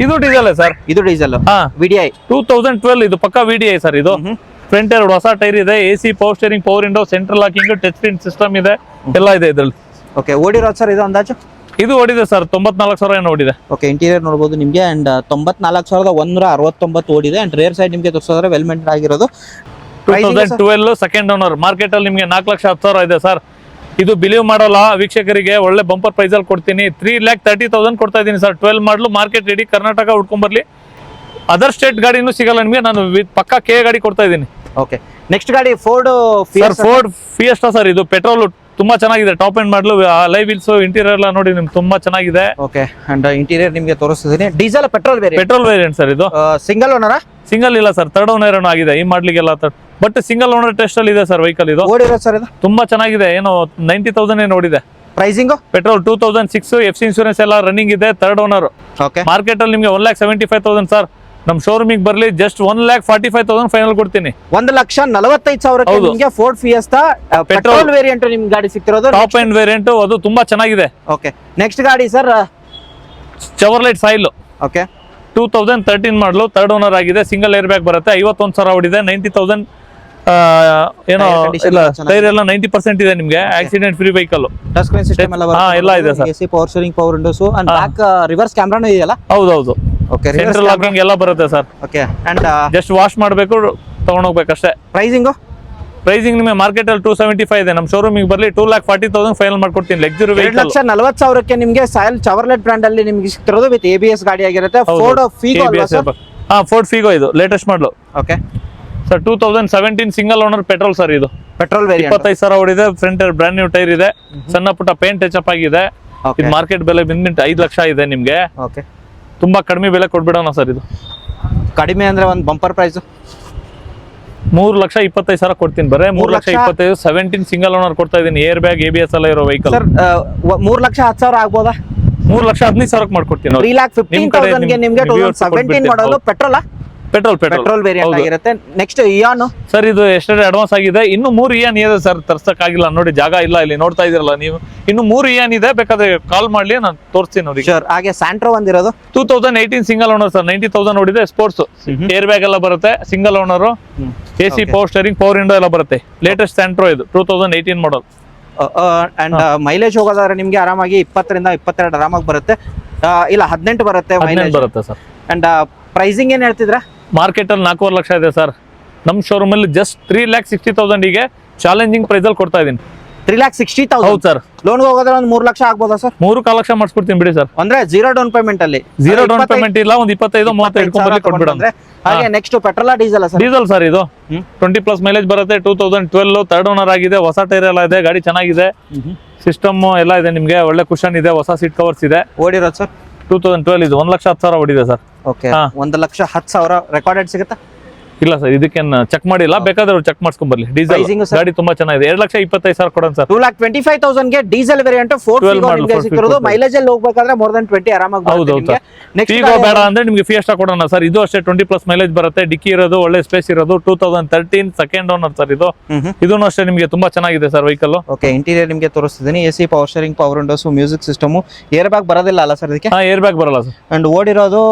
ಇದು ಡೀಸೆಲ್ ಸರ್. ಇದು ಡೀಸೆಲ್ VDI 2012 ಇದು ಪಕ್ಕ VDI ಸರ್. ಇದು ಫ್ರಂಟ್ ಎರಡು ಹೊಸ ಟೈರ್ ಇದೆ, AC power steering, power window, central locking, touch screen system ಇದೆ, ಎಲ್ಲ ಇದೆ ಇದ್ರಲ್ಲಿ. ಓಕೆ, ಓಡಿರೋದು ಸರ್ ಇದು ಅಂದಾಜು? ಇದು ಓಡಿದೆ ಸರ್ 94,000 ಏನು ಓಡಿದೆ. ಓಕೆ, ಇಂಟೀರಿಯರ್ ನೋಡಬಹುದು ನಿಮಗೆ ಅಂಡ್ 94,169 ಓಡಿದೆ. ಅಂಡ್ ರೇರ್ ಸೈಡ್ ನಿಮಗೆ ತೋರಿಸಿದ್ರೆ ವೆಲ್ ಮೇಂಟೈನ್ ಆಗಿರೋದು. 2012 ಸೆಕೆಂಡ್ ಓನರ್. ಮಾರ್ಕೆಟ್ ಅಲ್ಲಿ ನಿಮಗೆ 4,10,000 ಇದೆ ಸರ್. ಇದು ಬಿಲೀವ್ ಮಾಡಲ್ಲ ವೀಕ್ಷಕರಿಗೆ, ಒಳ್ಳೆ ಬಂಪರ್ ಪ್ರೈಸ್ ಅಲ್ಲಿ ಕೊಡ್ತೀನಿ. 3,30,000 ಕೊಡ್ತಾ ಇದೀನಿ ಸರ್. 12 ಮಾಡಲು, ಮಾರ್ಕೆಟ್ ರೆಡಿ, ಕರ್ನಾಟಕ ಉಟ್ಕೊಂಡ್ ಬರ್ಲಿ. ಅದರ್ ಸ್ಟೇಟ್ ಗಾಡಿನೂ ಸಿಗಲ್ಲ ನಿಮಗೆ, ನಾನು ಪಕ್ಕ ಕೆ ಗಾಡಿ ಕೊಡ್ತಾ ಇದೀನಿ. ಓಕೆ, ನೆಕ್ಸ್ಟ್ ಗಾಡಿ ಫೋರ್ಡ್ ಫಿಯೆಸ್ಟಾ ಸರ್. ಇದು ಪೆಟ್ರೋಲ್ ತುಂಬಾ ಚೆನ್ನಾಗಿದೆ, top end model, live wheels, interior ಎಲ್ಲ ನೋಡಿ ನಿಮ್ಗೆ ತುಂಬಾ ಚೆನ್ನಾಗಿದೆ. ಓಕೆ, ಅಂಡ್ ಇಂಟೀರಿಯರ್ ನಿಮಗೆ ತೋರಿಸ್ತಿದ್ದೀನಿ. Diesel petrol variant sir. ಇದು ಸಿಂಗಲ್ ಓನರ್? ಸಿಂಗಲ್ ಇಲ್ಲ ಸರ್, ಥರ್ಡ್ ಓನರ್ ಆಗಿದೆ ಈ ಮಾಡ್ಲಿಗೆಲ್ಲ. ಬಟ್ ಸಿಂಗಲ್ ಓನರ್ ಟೆಸ್ಟ್ ಅಲ್ಲಿ ಇದೆ ಸರ್ ವೆಹಿಕಲ್. ಇದು ಓಡಿರೋದು ಸರ್ ಇದು ತುಂಬಾ ಚೆನ್ನಾಗಿದೆ, ಏನೋ 90,000 ಏನು ಓಡಿದೆ. ಪ್ರೈಸಿಂಗ್ ಪೆಟ್ರೋಲ್ 2006, FC ಇನ್ಶೂರೆನ್ಸ್ ಎಲ್ಲ ರನ್ನಿಂಗ್ ಇದೆ, ಥರ್ಡ್ ಓನರ್. ಓಕೆ, ಮಾರ್ಕೆಟ್ ಅಲ್ಲಿ ನಿಮ್ಗೆ 1,75,000 ಸರ್. ನಮ್ ಶೋರೂಮಿಗೆ ಬರ್ಲಿ, ಜಸ್ಟ್ 1,45,000 ಫೈನಲ್ ಕೊಡ್ತೀನಿ. 1,45,000 ನಿಮಗೆ ಫೋರ್ಡ್ ಫಿಯೆಸ್ಟಾ ಪೆಟ್ರೋಲ್ ವೇರಿಯಂಟ್ ನಿಮ್ ಗಾಡಿ ಸಿಗ್ತಿರೋದು. ಟಾಪ್ ಎಂಡ್ ವೇರಿಯಂಟ್, ಅದು ತುಂಬಾ ಚೆನ್ನಾಗಿದೆ. ಓಕೆ, ನೆಕ್ಸ್ಟ್ ಗಾಡಿ ಸರ್ ಚೆವರ್ಲೆಟ್ ಸಾಯಿಲ್. ಓಕೆ, 2013 ಮಾಡಲು, ಥರ್ಡ್ ಓನರ್ ಆಗಿದೆ, ಸಿಂಗಲ್ ಏರ್ ಬ್ಯಾಗ್ ಬರುತ್ತೆ, 51,000 ಓಡಿದೆ, 90,000 ಏನೋ ಇಲ್ಲ, ಟೈರ್ ಎಲ್ಲ 90% ಇದೆ ನಿಮ್ಗೆ. Accident free vehicle, touch screen system ಎಲ್ಲ ಇದೆ sir. AC power steering, power windows and back reverse ಕ್ಯಾಮೆರಾನು ಇದೆಯಲ್ಲ? ಹೌದೌದು. ಓಕೆ, ಸೆಂಟ್ರಲ್ ಲಾಕಿಂಗ್ ಎಲ್ಲ ಬರುತ್ತೆ sir. Okay, and just wash ಮಾಡಬೇಕು, ತಗೊಂಡೋಗ್ಬೇಕಷ್ಟೇ. ಪ್ರೈಸಿಂಗ್ ನಿಮಗೆ ಮಾರ್ಕೆಟ್ ಅಲ್ಲಿ 275 ಇದೆ. ನಮ್ಮ ಶೋರೂಮಿಗೆ ಬರ್ಲಿ, 2,40,000 ಫೈನಲ್ ಮಾಡ್ಕೊಡ್ತೀನಿ. ಲಕ್ಸುರಿ ವೆಹಿಕಲ್ 2,40,000ಕ್ಕೆ ನಿಮಗೆ ಸಾಯಲ್ ಚೆವರ್ಲೆಟ್ ಬ್ರ್ಯಾಂಡ್ ಅಲ್ಲಿ ನಿಮಗೆ ಸಿಗ್ತಿರೋದು ವಿತ್ ABS ಗಾಡಿ ಆಗಿರುತ್ತೆ. ಫೋರ್ಡ್ ಫಿಗೋ ಅಲ್ವಾ ಸರ್? ಫೋರ್ಡ್ ಫಿಗೋ ಇದು ಲೇಟೆಸ್ಟ್ ಮಾಡಲು. Okay sir, 2017 single owner petrol sir. ಇದು ಪೆಟ್ರೋಲ್ ವೇರಿಯಂಟ್, 25,000 ಓಡಿದೆ, ಫ್ರಂಟ್ ಬ್ರ್ಯಾಂಡ್ ನ್ಯೂ ಟೈರ್ ಇದೆ, ಸಣ್ಣ ಪುಟ್ಟ ಪೇಂಟ್ ಟಚ್ ಅಪ್ ಆಗಿದೆ. ಇದು ಮಾರ್ಕೆಟ್ ಬೆಲೆ ಬಂದ್ಬಿಟ್ಟು 5 ಲಕ್ಷ ಇದೆ ನಿಮ್ಗೆ. ಓಕೆ, ತುಂಬಾ ಕಡಿಮೆ ಬೆಲೆ ಕೊಟ್ಬಿಡೋಣ ಸರ್. ಇದು ಕಡಿಮೆ ಅಂದ್ರೆ ಒಂದು ಬಂಪರ್ ಪ್ರೈಸ್ 3,25,000 ಕೊಡ್ತೀನಿ. ಬರೇ 3,25,000. 17 ಸಿಂಗಲ್ ಓನರ್ ಕೊಡ್ತಾ ಇದೀನಿ, ಏರ್ ಬ್ಯಾಗ್, ABS ಎಲ್ಲ ಇರೋ ವೆಹಿಕಲ್. ಸರ್ 3,10,000 ಆಗ್ಬೋದಾ? 3,15,000 ಮಾಡ್ಕೊಡ್ತೀನಿ. 3,15,000ಗೆ ನಿಮ್ಗೆ 2017 ಮಾಡಲು ಪೆಟ್ರೋಲ್ ವೇರಿಯಂಟ್ ಆಗಿರುತ್ತೆ. Next Ian sir. ಇದು ಎಷ್ಟೇ ಅಡ್ವಾನ್ಸ್ ಆಗಿದೆ, ಇನ್ನು 3 ಇಯಾನ್ ಇದೆ ಸರ್, ತರ್ಸಕ್ ಆಗಿಲ್ಲ ನೋಡಿ, ಜಾಗ ಇಲ್ಲ ಇಲ್ಲಿ ನೋಡ್ತಾ ಇದೀರಲ್ಲ ನೀವು. ಇನ್ನು 3 ಇಯಾನ್ ಇದೆ, ಬೇಕಾದ್ರೆ ಕಾಲ್ ಮಾಡ್ಲಿ, ನಾನು ತೋರಿಸ್ತೀನಿ ನೋಡಿ. ಹಾಗೆ ಸ್ಯಾಂಟ್ರೋ ಒಂದಿರೋದು 2018 ಸಿಂಗಲ್ ಓನರ್ ಸರ್, 90,000 ಓಡಿದೆ, ಸ್ಪೋರ್ಟ್ಸ್, ಏರ್ ಬ್ಯಾಗ್ ಎಲ್ಲ ಬರುತ್ತೆ, single owner, AC power steering, power window ಎಲ್ಲ ಬರುತ್ತೆ. ಲೇಟೆಸ್ಟ್ ಸ್ಯಾಂಟ್ರೋ ಇದು 2018 ಮಾಡಲ್. ಅಂಡ್ ಮೈಲೇಜ್ ಹೋಗೋದಾದ್ರೆ ನಿಮ್ಗೆ ಆರಾಮಾಗಿ 20 ರಿಂದ 22 ಆರಾಮಾಗಿ ಬರುತ್ತೆ. ಇಲ್ಲ 18 ಬರುತ್ತೆ ಮೈಲೇಜ್ ಬರುತ್ತೆ ಸರ್. ಅಂಡ್ ಪ್ರೈಸಿಂಗ್ ಏನ್ ಹೇಳ್ತಿದ್ರ? ಮಾರ್ಕೆಟ್ ಅಲ್ಲಿ 4.5 ಲಕ್ಷ ಇದೆ ಸರ್. ನಮ್ ಶೋರೂಮ್ ಅಲ್ಲಿ ಜಸ್ಟ್ 3,60,000 ಗೆ ಚಾಲೆಂಜಿಂಗ್ ಪ್ರೈಸ್ ಅಲ್ಲಿ ಕೊಡ್ತಾ ಇದೀನಿ. 3,60,000? ಹೌದು ಸರ್. ಲೋನ್ ಹೋಗೋದ್ರೆ ಒಂದು 3 ಲಕ್ಷ ಆಗ್ಬೋದಾ ಸರ್? 3.5 ಲಕ್ಷ ಮಾಡಿಸ್ಕೊಡ್ತೀನಿ ಬಿಡಿ ಸರ್. ಅಂದ್ರೆ ಜೀರೋ ಡೌನ್ ಪೇಮೆಂಟ್ ಅಲ್ಲಿ? ಜೀರೋ ಡೌನ್ ಪೇಮೆಂಟ್ ಇಲ್ಲ, ಒಂದು 25-30 ಕೊಟ್ಬಿಡೋಣ. ಹಾಗೆ next petrol diesel sir? Diesel sir. ಇದು 20+ ಮೈಲೇಜ್ ಬರುತ್ತೆ, 2012 ಥರ್ಡ್ ಓನರ್ ಆಗಿದೆ, ಹೊಸ ಟೈರ್ ಎಲ್ಲ ಇದೆ, ಗಾಡಿ ಚೆನ್ನಾಗಿದೆ, ಸಿಸ್ಟಮ್ ಎಲ್ಲ ಇದೆ ನಿಮ್ಗೆ, ಒಳ್ಳೆ ಕುಶನ್ ಇದೆ, ಹೊಸ ಸೀಟ್ ಕವರ್ಸ್ ಇದೆ. ಓಡಿರೋದು ಸರ್ 2012 ಇದು 1,10,000 ಓಡಿದೆ ಸರ್. ಓಕೆ, 1,10,000 ರೆಕಾರ್ಡೆಡ್ ಸಿಗುತ್ತಾ? ಇಲ್ಲ ಸರ್, ಇದಕ್ಕೇನು ಚೆಕ್ ಮಾಡಿಲ್ಲ, ಬೇಕಾದ್ರೆ ಚೆಕ್ ಮಾಡಿಸ್ಕೊಂಡ್ ಬರ್ಲಿ. ಡೀಸೆಲ್ ಗಾಡಿ ತುಂಬಾ ಚೆನ್ನಾಗಿದೆ. 2,25,000 ಕೊಡೋಣ ಸರ್. 2,25,000ಗೆ ಡೀಸೆಲ್ ವೇರಿಯಂಟ್ ಫೋರ್ಡ್ ಸಿಕ್ಕಿರೋದು. ಮೈಲೇಜ್ ಅಲ್ಲಿ ಹೋಗ್ಬೇಕಾದ್ರೆ more than 20 ಆರಾಮಾಗಿ ಬರುತ್ತೆ. ಫಿಗೋ ಬೇಡ ಅಂದ್ರೆ ನಿಮ್ಗೆ ಫಿಯೆಸ್ಟಾ ಕೊಡೋಣ ಸರ್. ಇದು ಅಷ್ಟೇ 20+ ಮೈಲೇಜ್ ಬರುತ್ತೆ, ಡಿಕ್ಕಿ ಇರೋದು, ಒಳ್ಳೆ ಸ್ಪೇಸ್ ಇರೋದು, 2013 ಸೆಕೆಂಡ್ ಓನರ್ ಸರ್. ಇದು ಇದನ್ನು ಅಷ್ಟೇ ನಿಮ್ಗೆ ತುಂಬಾ ಚೆನ್ನಾಗಿದೆ ಸರ್ ವೆಹಿಕಲ್. ಓಕೆ, ಇಂಟೀರಿಯರ್ ನಿಮ್ಗೆ ತೋರಿಸ್ತಿದ್ದೀನಿ. AC power steering, power windows, music system, air bag ಬರೋದಿಲ್ಲ ಅಲ್ಲ ಸರ್ ಇದಕ್ಕೆ? ಏರ್ ಬ್ಯಾಗ್ ಬರಲ್ಲ ಸರ್. ಅಂಡ್ ಓಡಿರೋದು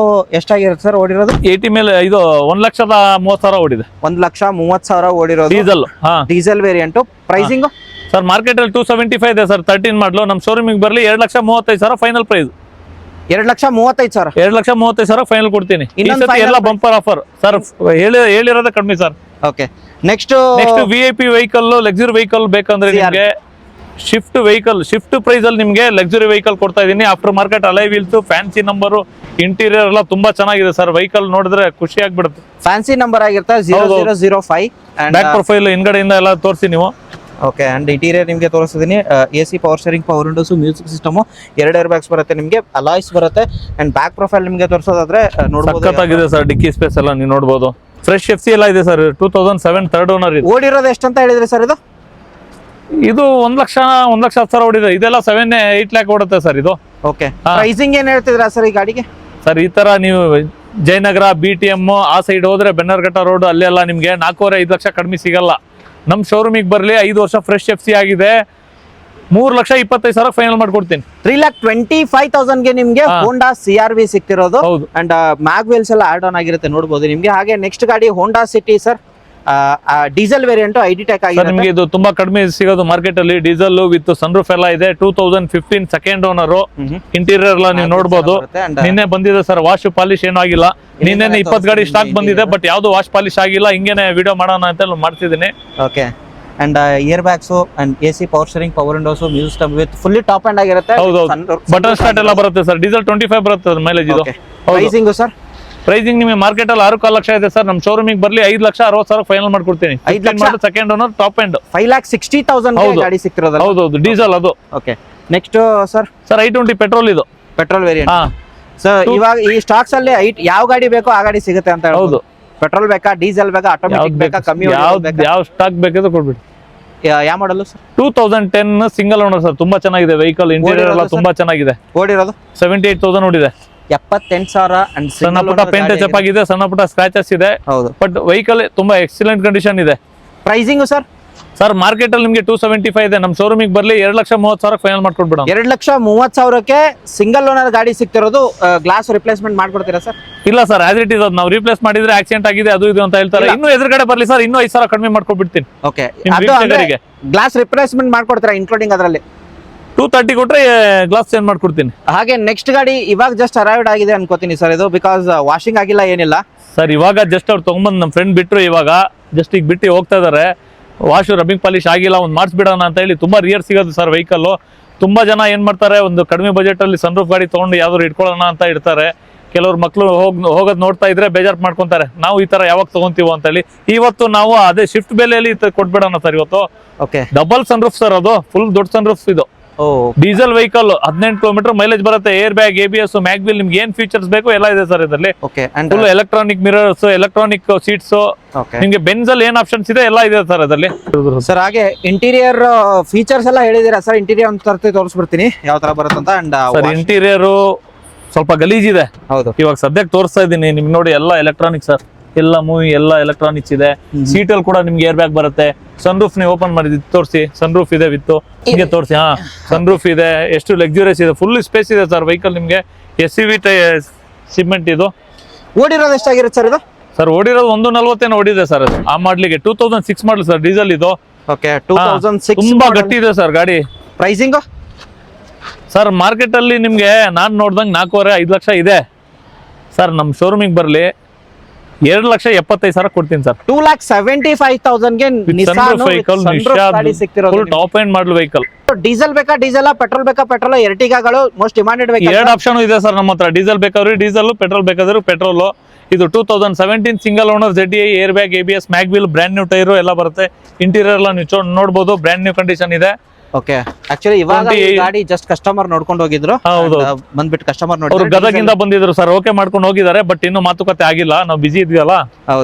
ಎಷ್ಟಾಗಿರುತ್ತೆ ಸರ್? ಓಡಿರೋದು 80 ಮೇಲೆ, ಇದು 1,30,000 ಓಡಿದೆ. 1,30,000 ಓಡಿರೋದು diesel. Diesel variant. Pricing sir market ಅಲ್ಲಿ 275 ಇದೆ ಸರ್, 13 ಮಾಡಲು. ನಮ್ಮ ಶೋರೂಮಿಗೆ ಬರಲಿ, 2,35,000 ಫೈನಲ್ ಪ್ರೈಸ್. 2,35,000? 2,35,000 ಫೈನಲ್ ಕೊಡ್ತೀನಿ. ಎಲ್ಲ ಬಂಪರ್ ಆಫರ್ ಸರ್, ಹೇಳಿರೋದೇ ಕಡಿಮೆ sir. Okay, next VIP vehicle, luxury vehicle ಬೇಕಂದ್ರೆ ನಿಮಗೆ ಶಿಫ್ಟ್ ಪ್ರೈಸ್ ಅಲ್ಲಿ ನಿಮಗೆ ಲಕ್ಸುರಿ ವೆಹಿಕಲ್ ಕೊಡ್ತಾ ಇದೀನಿ. After market alloy wheels, fancy number, interior ಎಲ್ಲ ತುಂಬಾ ಚೆನ್ನಾಗಿದೆ ಸರ್. ವೆಹಿಕಲ್ ನೋಡಿದ್ರೆ ಖುಷಿ ಆಗ್ಬಿಡುತ್ತೆ. ಫ್ಯಾನ್ಸಿ ನಂಬರ್ ಆಗಿರುತ್ತೆ 0005. ಬ್ಯಾಕ್ ಪ್ರೊಫೈಲ್ ಹಿಂಗಡೆಯಿಂದ ಎಲ್ಲ ತೋರಿಸಿ ನೀವು. ಓಕೆ, ಅಂಡ್ ಇಂಟೀರಿಯರ್ ನಿಮಗೆ ತೋರಿಸ್ತಿದ್ದೀನಿ. AC power steering, power windows, music system, 2 air bags ಬರುತ್ತೆ ನಿಮಗೆ, ಅಲಾಯ್ಸ್ ಬರುತ್ತೆ. ಅಂಡ್ ಬ್ಯಾಕ್ ಪ್ರೊಫೈಲ್ ನಿಮಗೆ ತೋರಿಸೋದಾದ್ರೆ ನೋಡಬಹುದು, ಸಖತ್ತಾಗಿದೆ ಸರ್. ಡಿಕ್ಕಿ ಸ್ಪೇಸ್ ಎಲ್ಲ ನೀವು ನೋಡಬಹುದು. ಫ್ರೆಶ್ FC ಎಲ್ಲ ಇದೆ ಸರ್. 2007 ಥರ್ಡ್ ಓನರ್ ಇದೆ. ಓಡಿರೋದು ಎಷ್ಟು ಅಂತ ಹೇಳಿದ್ರಿ ಸರ್? ಇದು 1,10,000 ಓಡಿದೆ. ಇದೆಲ್ಲ 7-8 ಲ್ಯಾಕ್ ಓಡುತ್ತೆ ಸರ್ ಇದು. ಓಕೆ, ಪ್ರೈಸಿಂಗ್ ಏನ್ ಹೇಳ್ತಿದ್ರಾ ಸರ್ ಈ ಗಾಡಿಗೆ? ಸರ್ ಈ ತರ ನೀವು ಜಯನಗರ BTM ಆ ಸೈಡ್ ಹೋದ್ರೆ ಬೆನ್ನರ್ಘಟ್ಟ ರೋಡ್ ಅಲ್ಲೆಲ್ಲ ನಿಮ್ಗೆ 4.5 ಲಕ್ಷ ಕಡಿಮೆ ಸಿಗಲ್ಲ. ನಮ್ ಶೋರೂಮಿಗೆ ಬರ್ಲಿ 5 ವರ್ಷ ಫ್ರೆಶ್ FC ಆಗಿದೆ, 3,25,000 ಫೈನಲ್ ಮಾಡ್ಕೊಡ್ತೀನಿ. 3,25,000 ಗೆ ನಿಮ್ಗೆ ಹೋಂಡಾ CRV ಸಿಕ್ತಿರೋದು. ಹೌದು. ಅಂಡ್ ಮ್ಯಾಗ್ ವೀಲ್ಸ್ ಎಲ್ಲ ಆಡ್ ಆನ್ ಆಗಿರುತ್ತೆ ನೋಡಬಹುದು ನಿಮ್ಗೆ. ಹಾಗೆ ನೆಕ್ಸ್ಟ್ ಗಾಡಿ Honda City sir, diesel variant ID tech sir ಆಗಿದೆ. ನಿಮ್ಗೆ ಇದು ತುಂಬಾ ಕಡಿಮೆ ಸಿಗೋದು ಮಾರ್ಕೆಟ್ ಅಲ್ಲಿ. ಡೀಸೆಲ್ ವಿತ್ ಸನ್ರೂಫ್ ಎಲ್ಲ ಇದೆ. 2015 ಸೆಕೆಂಡ್ ಓನರ್. ಇಂಟೀರಿಯರ್ ಎಲ್ಲ ನೀವು ನೋಡಬಹುದು. ನಿನ್ನೆ ಬಂದಿದೆ ಸರ್, ವಾಶ್ ಪಾಲಿಶ್ ಏನೂ ಆಗಿಲ್ಲ. ನಿನ್ನೆ 20 ಗಾಡಿ ಸ್ಟಾಕ್ ಬಂದಿದೆ, ಬಟ್ ಯಾವ್ದು ವಾಶ್ ಪಾಲಿಶ್ ಆಗಿಲ್ಲ. ಹಿಂಗೇನೆ ವಿಡಿಯೋ ಮಾಡೋಣ ಅಂತ ಮಾಡ್ತಿದ್ದೀನಿ. Okay. And year bags and AC power steering, power windows, music system with fully top end ಆಗಿರುತ್ತೆ. ಹೌದೌದು, ಬಟನ್ ಸ್ಟಾರ್ಟ್ ಎಲ್ಲ ಬರುತ್ತೆ ಸರ್. ಡೀಸೆಲ್ 25 ಬರುತ್ತೆ ಮೈಲೇಜ್ ಇದು. ಪ್ರೈಸಿಂಗ್ ಸರ್, ಪ್ರೈಸಿಂಗ್ ನಿಮಗೆ ಮಾರ್ಕೆಟ್ ಅಲ್ಲಿ 6.5 ಲಕ್ಷ ಇದೆ ಸರ್. ನಮ್ಮ ಶೋರೂಮಿಗೆ ಬರ್ಲಿ 5,60,000 ಫೈನಲ್ ಮಾಡ್ಕೊಡ್ತೀನಿ. 5 lakh second owner, top end 5,60,000 ಗಾಡಿ ಸಿಕ್ತಿರೋದಲ್ಲ. ಹೌದೌದು, ಡೀಸೆಲ್ ಅದು. Okay. Next sir I20 petrol ಇದು, ಪೆಟ್ರೋಲ್ ವೇರಿಯಂಟ್. ಸರ್ ಇವಾಗ ಈ ಸ್ಟಾಕ್ಸ್ ಅಲ್ಲಿ ಯಾವ ಗಾಡಿ ಬೇಕೋ ಆ ಗಾಡಿ ಸಿಗುತ್ತೆ ಅಂತ ಹೌದು. ಪೆಟ್ರೋಲ್ ಬೇಕಾ, ಡೀಸೆಲ್ ಬೇಕಾ, ಆಟೋಮೆಟಿಕ್ ಬೇಕಾ, ಕಮ್ಮಿ ಯಾವ ಸ್ಟಾಕ್ ಬೇಕಿದ್ರೆ ಕೊಡ್ಬಿಡಿ. ಯಾವ model sir? 2010 single owner sir. ತುಂಬಾ ಚೆನ್ನಾಗಿದೆ ವೆಹಿಕಲ್. ಇಂಟೀರಿಯರ್ ಎಲ್ಲ ತುಂಬಾ ಚೆನ್ನಾಗಿದೆ. ಓಡಿರೋದು 78,000 ನೋಡಿದೆ. 78,000 ಅಂಡ್ ಸಣ್ಣ ಪುಟ್ಟ ಪೇಂಟ್ ಚೆಪ್ ಆಗಿದೆ, ಸಣ್ಣ ಪುಟ್ಟ ಸ್ಕ್ರಾಚಸ್ ಇದೆ. ಹೌದು. ಬಟ್ ವೆಹಿಕಲ್ ತುಂಬಾ ಎಕ್ಸಲೆಂಟ್ ಕಂಡೀಷನ್ ಇದೆ. Pricing sir? ಸರ್ ಮಾರ್ಕೆಟ್ ಅಲ್ಲಿ ನಿಮಗೆ 275 ಇದೆ. ನಮ್ಮ ಶೋರೂಮಿಗೆ ಬರ್ಲಿ 2,30,000 ಫೈನಲ್ ಮಾಡ್ಕೊಡ್ಬಿಡೋಣ. 2,30,000 ಸಿಂಗಲ್ ಓನರ್ ಗಾಡಿ ಸಿಕ್ತಿರೋದು. ಗ್ಲಾಸ್ ರಿಪ್ಲೇಸ್ಮೆಂಟ್ ಮಾಡ್ಕೊಡ್ತೀರಾ ಸರ್? ಇಲ್ಲ ಸರ್, ಆಸ್ ಇಟ್ ಇಸ್. ಅದು ನಾವು ರಿಪ್ಲೇಸ್ ಮಾಡಿದ್ರೆ ಆಕ್ಸಿಡೆಂಟ್ ಆಗಿದೆ ಅದು ಇದು ಅಂತ ಹೇಳ್ತಾರೆ. ಇನ್ನು ಎದುರುಗಡೆ ಬರ್ಲಿ ಸರ್, ಇನ್ನೂ 5,000 ಕಡಿಮೆ ಮಾಡ್ಕೊಡ್ಬಿಡ್ತೀನಿ. ಓಕೆ. ವೀಕ್ಷಕರಿಗೆ ಗ್ಲಾಸ್ ರಿಪ್ಲೇಸ್ಮೆಂಟ್ ಮಾಡ್ಕೊಡ್ತೀರಾ ಇನ್ಕ್ಲೂಡಿಂಗ್ ಅದರಲ್ಲಿ? 230 ಕೊಟ್ರೆ ಗ್ಲಾಸ್ ಚೇಂಜ್ ಮಾಡ್ಕೊಡ್ತೀನಿ. ಹಾಗೆ ನೆಕ್ಸ್ಟ್ ಗಾಡಿ ಇವಾಗ ಜಸ್ಟ್ ಅರೈವ್ಡ್ ಆಗಿದೆ ಅನ್ಕೋತೀನಿ ಸರ್ ಇದು, ಬಿಕಾಸ್ ವಾಷಿಂಗ್ ಆಗಿಲ್ಲ ಏನಿಲ್ಲ ಸರ್. ಇವಾಗ ಜಸ್ಟ್ ಅವ್ರು ತಗೊಂಬಂದು ನಮ್ಮ ಫ್ರೆಂಡ್ ಬಿಟ್ರು, ಇವಾಗ ಜಸ್ಟ್ ಈಗ ಬಿಟ್ಟು ಹೋಗ್ತಾ ಇದಾರೆ. ವಾಶ್ ರಬ್ಬಿಂಗ್ ಪಾಲಿಶ್ ಆಗಿಲ್ಲ, ಒಂದು ಮಾಡಿಸ್ಬಿಡೋಣ ಅಂತ ಹೇಳಿ. ತುಂಬಾ ರಿಯರ್ ಸಿಗೋದು ಸರ್ ವೆಹಿಕಲ್. ತುಂಬಾ ಜನ ಏನ್ ಮಾಡ್ತಾರೆ, ಒಂದು ಕಡಿಮೆ ಬಜೆಟ್ ಅಲ್ಲಿ ಸನ್ರೂಫ್ ಗಾಡಿ ತಗೊಂಡು ಯಾವ್ದಾದ್ರು ಇಟ್ಕೊಳ್ಳೋಣ ಅಂತ ಇಡ್ತಾರೆ. ಕೆಲವ್ರು ಮಕ್ಳು ಹೋಗೋದ್ ನೋಡ್ತಾ ಇದ್ರೆ ಬೇಜಾರ್ ಮಾಡ್ಕೊಂತಾರೆ, ನಾವು ಈ ತರ ಯಾವಾಗ ತಗೊಂತೀವೋ ಅಂತ ಹೇಳಿ. ಇವತ್ತು ನಾವು ಅದೇ ಶಿಫ್ಟ್ ಬೆಲೆಯಲ್ಲಿ ಕೊಟ್ಬಿಡೋಣ ಸರ್ ಇವತ್ತು. ಓಕೆ. ಡಬಲ್ ಸನ್ರೂಫ್ ಸರ್, ಅದು ಫುಲ್ ದೊಡ್ಡ ಸನ್ರೂಫ್ ಇದು. ಡೀಸೆಲ್ ವೆಹಿಕಲ್, 18 ಕಿಲೋಮೀಟರ್ ಮೈಲೇಜ್ ಬರುತ್ತೆ. ಏರ್ ಬ್ಯಾಗ್, ABS, ಮ್ಯಾಗ್ವಿಲ್, ನಿಮ್ಗೆ ಏನ್ ಫೀಚರ್ಸ್ ಬೇಕು ಎಲ್ಲ ಇದೆ ಸರ್ ಇದರಲ್ಲಿ. Full electronic mirrors, electronic seats, ನಿಮ್ಗೆ ಬೆನ್ಸ್ ಅಲ್ಲಿ ಏನ್ ಆಪ್ಷನ್ಸ್ ಇದೆ ಎಲ್ಲ ಇದೆ ಸರ್ ಅದರಲ್ಲಿ. ಸರ್ ಹಾಗೆ ಇಂಟೀರಿಯರ್ ಫೀಚರ್ಸ್ ಎಲ್ಲ ಹೇಳಿದೀರಾ ಸರ್? ಇಂಟೀರಿಯರ್ ಒಂದು ತರ್ತಿ ತೋರಿಸ್ಬಿಡ್ತೀನಿ ಯಾವ ತರ ಬರುತ್ತಂತ. ಅಂಡ್ ಸರ್ ಇಂಟೀರಿಯರ್ ಸ್ವಲ್ಪ ಗಲೀಜಿದೆ. ಹೌದು. ಇವಾಗ ಸದ್ಯಕ್ಕೆ ತೋರಿಸ್ತಾ ಇದ್ದೀನಿ ನಿಮ್ಗೆ. ನೋಡಿ ಎಲ್ಲ ಎಲೆಕ್ಟ್ರಾನಿಕ್ ಸರ್, ಎಲ್ಲ ಮೂವಿ ಎಲ್ಲ ಎಲೆಕ್ಟ್ರಾನಿಕ್ಸ್ ಇದೆ. ಸೀಟ್ ಅಲ್ಲಿ ಕೂಡ ನಿಮ್ಗೆ ಏರ್ ಬ್ಯಾಗ್ ಬರುತ್ತೆ. ಸನ್ರೂಫ್ ನೀವು ಓಪನ್ ಮಾಡಿದ್ ತೋರಿಸಿ, ಸನ್ರೂಫ್ ಇದೆ ವಿತ್ ಹಿಂಗೆ ತೋರಿಸಿ. ಸನ್ರೂಫ್ ಇದೆ, ಎಷ್ಟು ಲಕ್ಸುರಿಯಸ್ ಇದೆ, ಫುಲ್ ಸ್ಪೇಸ್ ಇದೆ ಸರ್ ವೆಹಿಕಲ್. ನಿಮ್ಗೆ SUV ಸಿಮೆಂಟ್ ಇದು. ಓಡಿರೋದು ಎಷ್ಟಾಗಿರುತ್ತೆ ಸರ್ ಇದು? ಸರ್ ಓಡಿರೋದು 140 ಓಡಿದೆ ಸರ್ ಅದು. ಆ ಮಾಡ್ಲಿಗೆ 2006 ಮಾಡಲ್ ಸರ್, ಡೀಸೆಲ್ ಇದು. ಓಕೆ. 2006 ತುಂಬಾ ಗಟ್ಟಿ ಇದೆ ಸರ್ ಗಾಡಿ. ಪ್ರೈಸಿಂಗ್ ಸರ್ ಮಾರ್ಕೆಟ್ ಅಲ್ಲಿ ನಿಮ್ಗೆ ನಾನ್ ನೋಡ್ದಂಗೆ 4.5 ಲಕ್ಷ ಇದೆ ಸರ್. ನಮ್ ಶೋರೂಮಿಗೆ ಬರ್ಲಿ 2,75,000 ಕೊಡ್ತೀನಿ ಸರ್. 2,75,000 ಗೆ full top end model vehicle. Diesel ಬೇಕಾ ಡೀಸೆಲ್, ಪೆಟ್ರೋಲ್ ಬೇಕಾ ಪೆಟ್ರೋಲ್, ಎರ್ಟಿಗಾಗಳು ಮೋಸ್ಟ್ ಡಿಮಾಂಡೆಡ್ ವೆಹಿಕಲ್. 2 ಆಪ್ಷನ್ ಇದೆ ಸರ್ ನಮ್ಮ ಹತ್ರ. ಡೀಸೆಲ್ ಬೇಕಾದ್ರೆ ಡೀಸೆಲ್, ಪೆಟ್ರೋಲ್ ಬೇಕಾದ್ರೆ ಪೆಟ್ರೋಲ್. ಇದು 2017 single owner, ZDI, air bag, ABS, mag wheel, brand new tyre ಎಲ್ಲ ಬರುತ್ತೆ. ಇಂಟೀರಿಯರ್ ಎಲ್ಲ ನೀವು ನೋಡಬಹುದು, ಬ್ರ್ಯಾಂಡ್ ನ್ಯೂ ಕಂಡೀಷನ್ ಇದೆ. ಓಕೆ. ಆಕ್ಚುಲಿ ಇವಾಗ ಈ ಗಾಡಿ ಜಸ್ಟ್ ಕಸ್ಟಮರ್ ನೋಡ್ಕೊಂಡು ಹೋಗಿದ್ರು. ಬಂದ್ಬಿಟ್ಟು ಕಸ್ಟಮರ್ ನೋಡಿ ಗದಗಿಂದ ಬಂದಿದ್ರು ಸರ್, ಓಕೆ ಮಾಡ್ಕೊಂಡು ಹೋಗಿದ್ದಾರೆ. ಬಟ್ ಇನ್ನು ಮಾತುಕತೆ ಆಗಿಲ್ಲ, ನಾವು ಬಿಸಿ ಇದ್ವಲ್ಲ,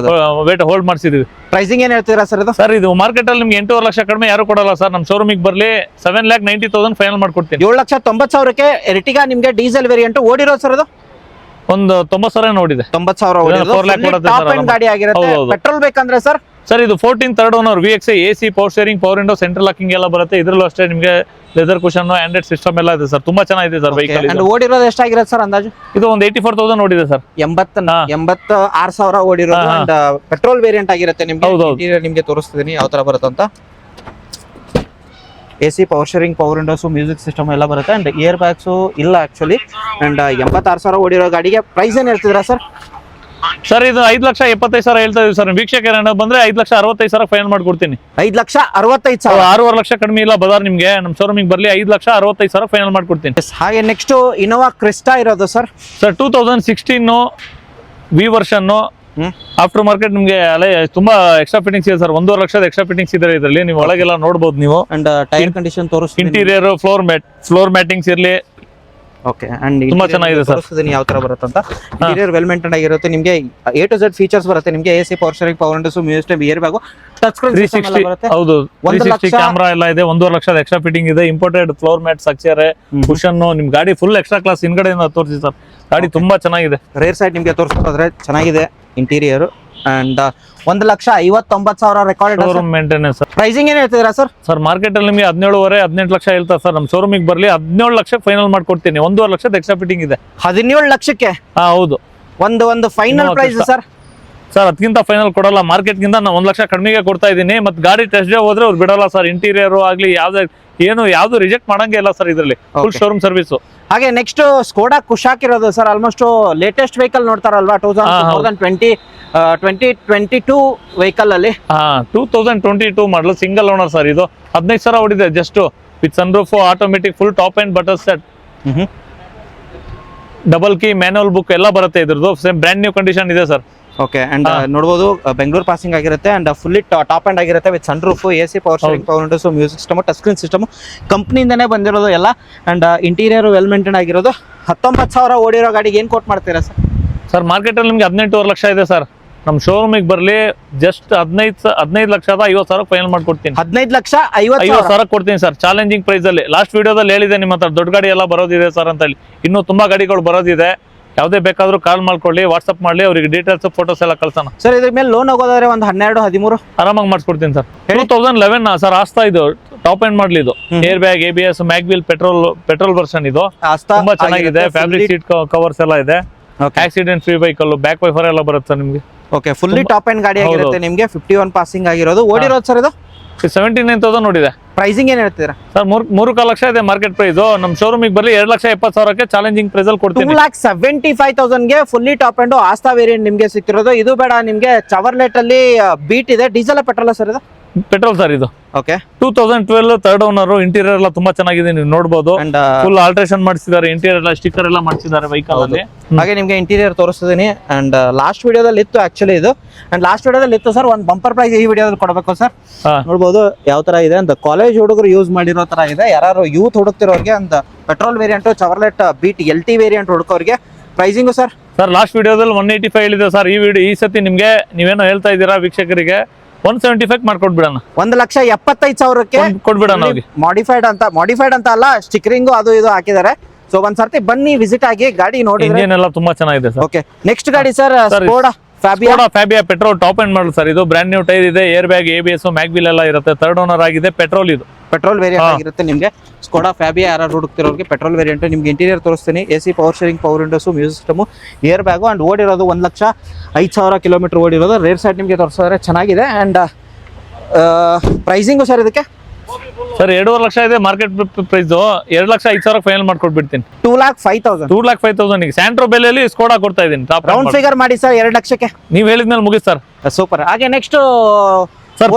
ವೇಟ್ ಹೋಲ್ಡ್ ಮಾಡಿಸಿದ್ವಿ. ಪ್ರೈಸಿಂಗ್ ಏನ್ ಹೇಳ್ತೀರಾ ಸರ್ ಇದು? ಸರ್ ಇದು ಮಾರ್ಕೆಟ್ ಅಲ್ಲಿ ನಿಮ್ಗೆ 8.5 ಲಕ್ಷ ಕಡಿಮೆ ಯಾರು ಕೊಡಲ್ಲ ಸರ್. ನಮ್ಮ ಶೋರೂಮಿಗೆ ಬರ್ಲಿ 7,90,000 ಫೈನಲ್ ಮಾಡ್ಕೊಡ್ತೀನಿ. 7,90,000 ಎರ್ಟಿಗಾ ನಿಮ್ಗೆ ಡೀಸೆಲ್ ವೇರಿಯಂಟ್. ಓಡಿರೋ ಸರ್ ಅದು ಒಂದು 90,000 ನೋಡಿದೆ. 90,000 ಗಾಡಿ ಆಗಿರುತ್ತೆ. ಪೆಟ್ರೋಲ್ ಬೇಕಂದ್ರೆ ಸರ್? ಸರ್ ಇದು 14 third owner, VXI, AC, power steering, power window, central locking ಎಲ್ಲ ಬರುತ್ತೆ. ಇದ್ರಲ್ಲೂ ಅಷ್ಟೇ ನಿಮಗೆ ಲೆದರ್ ಕುಷನ್, ಆಂಡ್ರಾಯ್ಡ್ ಸಿಸ್ಟಮ್ ಎಲ್ಲ ಇದೆ ಸರ್. ತುಂಬಾ ಚೆನ್ನಾಗಿದೆ ಸರ್ ವೆಹಿಕಲ್. ಓಡಿರೋದು ಎಷ್ಟಾಗಿರುತ್ತೆ ಸರ್ ಅಂದಾಜು? ಇದು ಒಂದು 84,000 ಓಡಿದೆ ಸರ್. 86,000 ಓಡಿರೋದು. ಅಂಡ್ ಪೆಟ್ರೋಲ್ ವೇರಿಯಂಟ್ ಆಗಿರುತ್ತೆ ನಿಮ್ಗೆ. ಇಂಟೀರಿಯರ್ ನಿಮ್ಗೆ ತೋರಿಸ್ತಿದ್ದೀನಿ ಯಾವ ತರ ಬರುತ್ತೆ ಅಂತ. AC, power steering, power windows, music system ಎಲ್ಲ ಬರುತ್ತೆ. ಅಂಡ್ ಇಯರ್ ಬ್ಯಾಗ್ಸ್ ಇಲ್ಲ ಆಕ್ಚುಲಿ. ಅಂಡ್ 86,000 ಓಡಿರೋ ಗಾಡಿಗೆ ಪ್ರೈಸ್ ಏನ್ ಹೇಳ್ತಿದ್ರಾ ಸರ್? ಸರ್ ಇದು 5,75,000 ಹೇಳ್ತಾ ಇದೀವಿ ಸರ್. ವೀಕ್ಷಕರ ಬಂದ್ರೆ 5,65,000 ಫೈನಲ್ ಮಾಡ್ಕೊಡ್ತೀನಿ. 5,65,000. 6.5 ಲಕ್ಷ ಕಡಿಮೆ ಇಲ್ಲ ಬದಾರ್ ನಿಮ್ಗೆ. ನಮ್ಮ ಶೋರೂಮಿಗೆ ಬರ್ಲಿ 5,65,000 ಫೈನಲ್ ಮಾಡ್ಕೊಡ್ತೀನಿ. ಹಾಗೆ ನೆಕ್ಸ್ಟ್ ಇನೋವಾ ಕ್ರಿಸ್ಟಾ ಇರೋದು sir. Sir 2016 V version. After market ನಿಮ್ಗೆ ಅಲ್ಲೇ ತುಂಬಾ ಎಕ್ಸ್ಟ್ರಾ ಫಿಟ್ಟಿಂಗ್ಸ್ ಇದೆ ಸರ್. 1.5 ಲಕ್ಷದ ಎಕ್ಸ್ಟ್ರಾ ಫಿಟ್ಟಿಂಗ್ಸ್ ಇದೆ ಇದರಲ್ಲಿ. ನೀವು ಒಳಗೆಲ್ಲ ನೋಡಬಹುದು ನೀವು. ಅಂಡ್ ಟೈರ್ ಕಂಡೀಷನ್ ತೋರಿಸ್ತೀನಿ. ಇಂಟೀರಿಯರ್, ಫ್ಲೋರ್ ಮ್ಯಾಟಿಂಗ್ಸ್ ಇರ್ಲಿ. ಓಕೆ. ಅಂಡ್ ತುಂಬಾ ಚೆನ್ನಾಗಿದೆ ಸರ್. ಯಾವ ತರ ಬರುತ್ತೆ ಅಂತ. ಇಂಟೀರಿಯರ್ ವೆಲ್ ಮೇಂಟೈನ್ ಆಗಿರುತ್ತೆ. ನಿಮಗೆ A to Z ಫೀಚರ್ಸ್ ಬರುತ್ತೆ ನಿಮಗೆ. AC, power steering, power windows, music system, air bag, touch screen system ಎಲ್ಲ ಬರುತ್ತೆ. ಹೌದು, 1 ಲಕ್ಷ ಕ್ಯಾಮ್ರಾ ಎಲ್ಲ ಇದೆ, 1.5 ಲಕ್ಷದ ಎಕ್ಸ್ಟ್ರಾ ಫಿಟ್ಟಿಂಗ್ ಇದೆ, imported floor mat structure, cushion, ನಿಮ್ ಗಾಡಿ ಫುಲ್ ಎಕ್ಸ್ಟ್ರಾ ಕ್ಲಾಸ್ ಹಿಂದ್ಗಡೆಯಿಂದ ತೋರಿಸಿ ಸರ್. ಗಾಡಿ ತುಂಬಾ ಚೆನ್ನಾಗಿದೆ. ರೇರ್ ಸೈಡ್ ನಿಮ್ಗೆ ತೋರಿಸ್ಕೊದ್ರೆ ಚೆನ್ನಾಗಿದೆ interior. And 1,59,000 record showroom maintenance. Pricing ಏನ್ ಹೇಳ್ತಿದ್ದೀರಾ ಸರ್? ಸರ್ ಮಾರ್ಕೆಟ್ ಅಲ್ಲಿ ನಿಮಗೆ 17.5 18 ಲಕ್ಷ ಹೇಳ್ತಾ ಸರ್. ನಮ್ಮ ಶೋರೂಮಿಗೆ ಬರ್ಲಿ 17 ಲಕ್ಷ ಫೈನಲ್ ಮಾಡ್ಕೊಡ್ತೀನಿ. 1.5 ಲಕ್ಷದ ಎಕ್ಸ್ಟ್ರಾ ಫಿಟ್ಟಿಂಗ್ ಇದೆ. 17 ಲಕ್ಷಕ್ಕೆ? ಹೌದು. ಒಂದು ಫೈನಲ್ ಪ್ರೈಸ್ ಸರ್? ಸರ್ ಅದಕ್ಕಿಂತ ಫೈನಲ್ ಕೊಡಲ್ಲ. ಮಾರ್ಕೆಟ್ ಗಿಂತ ನಾನು 1 ಲಕ್ಷ ಕಡಿಮೆಗೆ ಕೊಡ್ತಾ ಇದ್ದೀನಿ. ಮತ್ತೆ ಗಾಡಿ ಟೆಸ್ಟ್ ಡ್ರೈವ್ ಹೋದ್ರೆ ಅವ್ರು ಬಿಡಲ್ಲ ಸರ್. ಇಂಟೀರಿಯರ್ ಆಗ್ಲಿ ಯಾವ್ದು ರಿಜೆಕ್ಟ್ ಮಾಡಂಗೆ ಇಲ್ಲ ಸರ್. ಇದರಲ್ಲಿ ಫುಲ್ ಶೋರೂಮ್ ಸರ್ವಿಸ್. ಹಾಗೆ ನೆಕ್ಸ್ಟ್ ಸ್ಕೋಡಾ ಕುಶಾಕ್ ಇರೋದು ಸರ್. ಆಲ್ಮೋಸ್ಟ್ ಲೇಟೆಸ್ಟ್ ವೆಹಿಕಲ್ ನೋಡ್ತಾರಲ್ವಾ? 2022 ವೆಹಿಕಲ್ ಅಲ್ಲಿ 2022 ಮಾಡಲು ಸಿಂಗಲ್ ಓನರ್ ಸರ್. ಇದು 15,000 ಓಡಿದೆ just. With sunroof, automatic, full top and butter set, double key, manual book ಎಲ್ಲ ಬರುತ್ತೆ ಇದ್ರದ್ದು. ಸೇಮ್ ಬ್ರ್ಯಾಂಡ್ ನ್ಯೂ ಕಂಡೀಷನ್ ಇದೆ ಸರ್. ಓಕೆ. ಅಂಡ್ ನೋಡಬಹುದು ಬೆಂಗಳೂರು ಪಾಸಿಂಗ್ ಆಗಿರುತ್ತೆ. ಅಂಡ್ ಫುಲ್ಲಿ ಟಾಪ್ ಅಂಡ್ ಆಗಿರುತ್ತೆ with sunroof, AC, power steering, power windows, music system, touch screen system ಕಂಪ್ನಿಯಿಂದನೇ ಬಂದಿರೋದು ಎಲ್ಲ. ಅಂಡ್ ಇಂಟೀರಿಯರ್ ವೆಲ್ ಮೇಂಟೈನ್ ಆಗಿರೋದು. 19,000 ಓಡಿರೋ ಗಾಡಿಗೆ ಏನ್ ಕೋಟ್ ಮಾಡ್ತೀರಾ ಸರ್? ಸರ್ ಮಾರ್ಕೆಟ್ ಅಲ್ಲಿ ನಿಮ್ಗೆ 18.5 ಲಕ್ಷ ಇದೆ ಸರ್. ನಮ್ಮ ಶೋರೂಮಿಗೆ ಬರ್ಲಿ ಜಸ್ಟ್ 15 ಲಕ್ಷದ 50,000 ಫೈನಲ್ ಮಾಡ್ಕೊಡ್ತೀನಿ. 15,50,000 ಕೊಡ್ತೀನಿ ಸರ್, ಚಾಲೆಂಜಿಂಗ್ ಪ್ರೈಸ್ ಅಲ್ಲಿ. ಲಾಸ್ಟ್ ವಿಡಿಯೋದಲ್ಲಿ ಹೇಳಿದೆ ನಿಮ್ಮ ಹತ್ರ ದೊಡ್ಡ ಗಾಡಿ ಎಲ್ಲ ಬರೋದಿದೆ ಸರ್ ಅಂತ ಹೇಳಿ. ಇನ್ನೂ ತುಂಬಾ ಗಾಡಿಗಳು ಬರೋದಿದೆ. ಯಾವುದೇ ಬೇಕಾದ್ರೂ ಕಾಲ್ ಮಾಡ್ಕೊಳ್ಳಿ, ವಾಟ್ಸ್ಆಪ್ ಮಾಡ್ಲಿ, ಅವ್ರಿಗೆ ಡೀಟೇಲ್ಸ್, ಫೋಟೋಸ್ ಎಲ್ಲ ಕಳ್ಸೋಣ ಸರ್. ಇದ್ರ ಮೇಲೆ ಲೋನ್ ಹೋಗೋದಾದ್ರೆ ಒಂದು 12-13 ಆರಾಮಾಗಿ ಮಾಡಿಸ್ಕೊಡ್ತೀನಿ ಸರ್. 2011 ಸರ್ ಆಸ್ತಾ. ಇದು ಟಾಪ್ ಎಂಡ್ ಮಾಡ್ಲಿ. ಇದು air bag, ABS, mag wheel, petrol version. ಇದು ತುಂಬಾ ಚೆನ್ನಾಗಿದೆ. ಫ್ಯಾಬ್ರಿಕ್ ಸೀಟ್ ಕವರ್ಸ್ ಎಲ್ಲ ಇದೆ. Accident free vehicle, back wiper ಎಲ್ಲ ಬರುತ್ತೆ ಸರ್ ನಿಮ್ಗೆ. ಓಕೆ, ಫುಲ್ಲಿ ಟಾಪ್ ಎಂಡ್ ಗಾಡಿ ಆಗಿರುತ್ತೆ ನಿಮ್ಗೆ. 51 ಪಾಸಿಂಗ್ ಆಗಿರೋದು. ಓಡಿರೋದು ಸರ್ ಇದು 79,000 ನೋಡಿದೆ. ಪ್ರೈಸಿಂಗ್ ಏನ್ ಹೇಳ್ತೀರಾ ಸರ್? 3.4 ಲಕ್ಷ ಇದೆ ಮಾರ್ಕೆಟ್ ಪ್ರೈಸ್. ನಮ್ಮ ಶೋರೂಮಿಗೆ ಬರ್ಲಿ 2,70,000ಕ್ಕೆ ಚಾಲೆಂಜಿಂಗ್ ಪ್ರೈಸ್ ಅಲ್ಲಿ ಕೊಡ್ತೀನಿ. 2,75,000ಗೆ ಫುಲ್ಲಿ ಟಾಪ್ ಎಂಡ್ ಆಸ್ತಾ ವೇರಿಯಂಟ್ ನಿಮ್ಗೆ ಸಿಕ್ತಿರೋದು. ಇದು ಬೇಡ ನಿಮ್ಗೆ ಚವರ್ಲೆಟ್ ಅಲ್ಲಿ ಬೀಟ್ ಇದೆ. ಡೀಸೆಲ್ ಪೆಟ್ರೋಲ್ ಸರ್ ಇದು? ಪೆಟ್ರೋಲ್ ಸರ್ ಇದು. ಓಕೆ. 2012 third owner. ಇಂಟೀರಿಯರ್ ಎಲ್ಲ ತುಂಬಾ ಚೆನ್ನಾಗಿದೆ, ನೀವು ನೋಡಬಹುದು. ಫುಲ್ ಆಲ್ಟ್ರೇಷನ್ ಮಾಡಿಸಿದ್ದಾರೆ. ಇಂಟೀರಿಯರ್ ಎಲ್ಲ ಸ್ಟಿಕ್ಕರ್ ಎಲ್ಲ ಮಾಡಿಸಿದ್ದಾರೆ ವೆಹಿಕಲ್ ಅಲ್ಲಿ. ಹಾಗೆ ನಿಮ್ಗೆ ಇಂಟೀರಿಯರ್ ತೋರಿಸ್ತಿದ್ದೀನಿ. ಅಂಡ್ ಲಾಸ್ಟ್ ವಿಡಿಯೋದಲ್ಲಿ ಇತ್ತು ಆಕ್ಚುಲಿ ಇದು. ಅಂಡ್ ಲಾಸ್ಟ್ ವಿಡಿಯೋದಲ್ಲಿ ಇತ್ತು ಸರ್. ಒಂದು ಬಂಪರ್ ಪ್ರೈಸ್ ಈ ವಿಡಿಯೋದಲ್ಲಿ ಕೊಡಬೇಕು ಸರ್. ನೋಡಬಹುದು ಯಾವ ತರ ಇದೆ ಅಂತ. ಕಾಲೇಜ್ ಹುಡುಗರು ಯೂಸ್ ಮಾಡಿರೋ ತರ ಇದೆ. ಯಾರು ಯೂತ್ ಹುಡುಕ್ತಿರೋರಿಗೆ ಅಂತ petrol variant, Chevrolet Beat LT variant ಹುಡುಕೋರಿಗೆ. Pricing sir? ಸರ್ ಲಾಸ್ಟ್ ವಿಡಿಯೋದಲ್ಲಿ 185 ಹೇಳಿದೆ ಸರ್. ಈ ಸತಿ ನಿಮ್ಗೆ ನೀವೇನೋ ಹೇಳ್ತಾ ಇದ್ದೀರಾ ವೀಕ್ಷಕರಿಗೆ 175 ಮಾಡ್ಕೊಡ್ಬಿಡೋಣ. 1,75,000ಕ್ಕೆ ಕೊಡ್ಬಿಡೋಣ. ಮಾಡಿಫೈಡ್ ಅಂತ ಅಲ್ಲ, ಸ್ಟಿಕರಿಂಗು ಅದು ಇದು ಹಾಕಿದ್ದಾರೆ. ಸೊ ಒಂದ್ಸರ್ತಿ ಬನ್ನಿ, ವಿಸಿಟ್ ಆಗಿ ಗಾಡಿ ನೋಡಿ. ಇಂಜಿನ್ ಎಲ್ಲ ತುಂಬಾ ಚೆನ್ನಾಗಿದೆ ಸರ್. ಓಕೆ. ನೆಕ್ಸ್ಟ್ ಗಾಡಿ sir Skoda Fabia petrol top end model sir. ಇದು ಬ್ರ್ಯಾಂಡ್ ನ್ಯೂ ಟೈರ್ ಇದೆ, ಏರ್ ಬ್ಯಾಗ್, ABS, ಮ್ಯಾಗ್ವಿಲ್ ಎಲ್ಲ ಇರುತ್ತೆ. ಥರ್ಡ್ ಓನರ್ ಆಗಿದೆ. ಪೆಟ್ರೋಲ್ ಇದು ಪೆಟ್ರೋಲ್ ವೇರಿಯಂಟ್ ಆಗಿರುತ್ತೆ ನಿಮಗೆ. ಸ್ಕೋಡಾ ಫ್ಯಾಬಿಯಾ ಯಾರು ಹುಡುಕ್ತಿರೋರಿಗೆ ಪೆಟ್ರೋಲ್ ವೇರಿಯಂಟ್. ನಿಮ್ಗೆ ಇಂಟೀರಿಯರ್ ತೋರಿಸ್ತೀನಿ. AC, power steering, power windows, music system, air bag. And ಓಡಿರೋದು 1,05,000 ಕಿಲೋಮೀಟರ್ ಓಡಿರೋದು. ರೇರ್ ಸೈಡ್ ನಿಮಗೆ ತೋರಿಸಿದ್ರೆ ಚೆನ್ನಾಗಿದೆ. ಅಂಡ್ ಪ್ರೈಸಿಂಗು ಸರ್ ಇದಕ್ಕೆ? ಸರ್ 2.5 ಲಕ್ಷ ಇದೆ ಮಾರ್ಕೆಟ್ ಪ್ರೈಸ್. 2,05,000 ಫೈನಲ್ ಮಾಡ್ಕೊಡ್ಬಿಡ್ತೀನಿ. 2,05,000. 2,05,000 ಸ್ಯಾಂಟ್ರೋ ಬೆಲೆಯಲ್ಲಿ ಸ್ಕೋಡಾ ಕೊಡ್ತಾ ಇದ್ದೀನಿ. ರೌಂಡ್ ಫಿಗರ್ ಮಾಡಿ ಸರ್ 2 ಲಕ್ಷಕ್ಕೆ. ನೀವ್ ಹೇಳಿದ್ಮೇಲೆ ಮುಗಿಸ್ ಸರ್. ಸೂಪರ್. ಹಾಗೆ ನೆಕ್ಸ್ಟ್ ಸರ್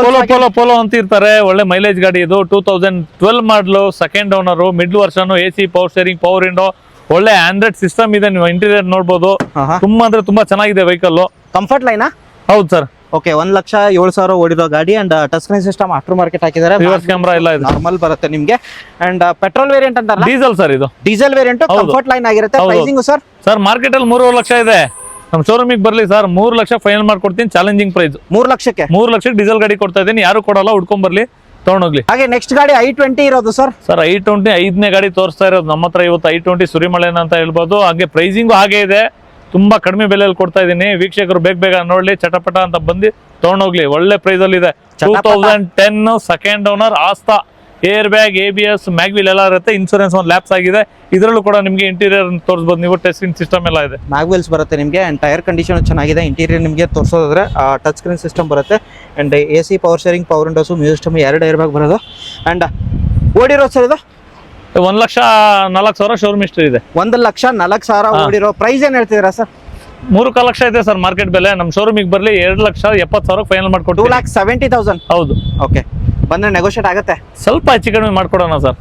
ಪೋಲೋ ಅಂತ ಇರ್ತಾರೆ. ಒಳ್ಳೆ ಮೈಲೇಜ್ ಗಾಡಿ ಇದು. 2012 ಮಾಡಲು, second owner, mid version, AC, power steering, power window, ಒಳ್ಳೆ ಆಂಡ್ರಾಯ್ಡ್ ಸಿಸ್ಟಮ್ ಇದೆ. ನೀವು ಇಂಟೀರಿಯರ್ ನೋಡಬಹುದು. ತುಂಬಾ ಅಂದ್ರೆ ತುಂಬಾ ಚೆನ್ನಾಗಿದೆ ವೆಹಿಕಲ್. ಕಂಫರ್ಟ್ ಲೈನಾ? ಹೌದು ಸರ್. ಓಕೆ. 1,07,000 ಓಡಿರೋ ಗಾಡಿ. And touch screen system, after market ಹಾಕಿದ್ದಾರೆ. ರಿವರ್ಸ್ ಕ್ಯಾಮೆರಾ ಎಲ್ಲ ಇದೆ. ನಾರ್ಮಲ್ ಬರುತ್ತೆ ನಿಮ್ಗೆ. ಅಂಡ್ ಪೆಟ್ರೋಲ್ ವೇರಿಯಂಟ್ ಅಂತ ಡೀಸೆಲ್ ಸರ್ ಇದು. ಡೀಸೆಲ್ ವೇರಿಯಂಟ್ ಕಂಫರ್ಟ್ ಲೈನ್ ಆಗಿರುತ್ತೆ. Pricing sir? ಸರ್ ಮಾರ್ಕೆಟ್ ಅಲ್ಲಿ 3.5 ಲಕ್ಷ ಇದೆ. ನಮ್ಮ ಶೋರೂಮಿಗೆ ಬರ್ಲಿ ಸರ್, 3 ಲಕ್ಷ ಫೈನಲ್ ಮಾಡ್ಕೊಡ್ತೀನಿ. ಚಾಲೆಂಜಿಂಗ್ ಪ್ರೈಸ್ 3 ಲಕ್ಷಕ್ಕೆ. 3 ಲಕ್ಷಕ್ಕೆ ಡೀಸೆಲ್ ಗಾಡಿ ಕೊಡ್ತಾ ಇದ್ದೀನಿ. ಯಾರು ಕೊಡಲ್ಲ, ಹುಡ್ಕೊಂಡ್ ಬರ್ಲಿ, ತಗೊಂಡೋಗ್ಲಿ. ಹಾಗೆ ನೆಕ್ಸ್ಟ್ ಗಾಡಿ i20 ಇರೋದು ಸರ್. ಸರ್ i20 5ನೇ ಗಾಡಿ ತೋರಿಸ್ತಾ ಇರೋದು ನಮ್ಮ ಹತ್ರ. ಇವತ್ತು i20 ಸುರಿಮಳೆನ ಅಂತ ಹೇಳ್ಬೋದು. ಹಾಗೆ ಪ್ರೈಸಿಂಗು ಹಾಗೆ ಇದೆ. ತುಂಬಾ ಕಡಿಮೆ ಬೆಲೆಯಲ್ಲಿ ಕೊಡ್ತಾ ಇದೀನಿ. ವೀಕ್ಷಕರು ಬೇಗ ನೋಡ್ಲಿ, ಚಟಪಟ ಅಂತ ಬಂದು ತಗೊಂಡೋಗ್ಲಿ. ಒಳ್ಳೆ ಪ್ರೈಸ್ ಅಲ್ಲಿ ಇದೆ. 2010 ಸೆಕೆಂಡ್ ಓನರ್ ಆಸ್ತಾ. ಏರ್ ಬ್ಯಾಗ್, ABS, ಮ್ಯಾಗ್ವಿಲ್ ಎಲ್ಲ ಇರುತ್ತೆ. ಇನ್ಸೂರೆನ್ಸ್ ಒಂದು ಲ್ಯಾಪ್ಸ್ ಆಗಿದೆ. ಇದರಲ್ಲೂ ಕೂಡ ನಿಮಗೆ ಇಂಟೀರಿಯರ್ ತೋರಿಸಬಹುದು ನೀವು. ಟೆಸ್ಟಿಂಗ್ ಸಿಸ್ಟಮ್ ಎಲ್ಲ ಇದೆ. ಮ್ಯಾಗ್ವಿಲ್ಸ್ ಬರುತ್ತೆ ನಿಮಗೆ. ಅಂಡ್ ಟೈರ್ ಕಂಡೀಷನ್ ಚೆನ್ನಾಗಿದೆ. ಇಂಟೀರಿಯರ್ ನಿಮಗೆ ತೋರಿಸೋದಾದ್ರೆ ಟಚ್ ಸ್ಕ್ರೀನ್ ಸಿಸ್ಟಮ್ ಬರುತ್ತೆ. And AC, power steering, power windows, music system, 2 air bag ಬರೋದು. ಅಂಡ್ ಓಡಿರೋ ಸರ್ ಇದು 1,04,000 ಶೋರೂಮ್ ಹಿಸ್ಟ್ರಿ ಇದೆ. 1,04,000 ಓಡಿರೋ. ಪ್ರೈಸ್ ಏನ್ ಹೇಳ್ತಿದ್ದೀರಾ ಸರ್? 3.4 ಲಕ್ಷ ಇದೆ ಸರ್ ಮಾರ್ಕೆಟ್ ಬೆಲೆ. ನಮ್ಮ ಶೋರೂಮಿಗೆ ಬರ್ಲಿ 2,70,000 ಫೈನಲ್ ಮಾಡ್ಕೊಡ್ತೀನಿ. 2,70,000. ಹೌದು. ಓಕೆ. ಬಂದ್ರೆ ನೆಗೋಷಿಯೇಟ್ ಆಗುತ್ತೆ. ಸ್ವಲ್ಪ ಹೆಚ್ಚು ಕಡಿಮೆ ಮಾಡ್ಕೊಡೋಣ ಸರ್.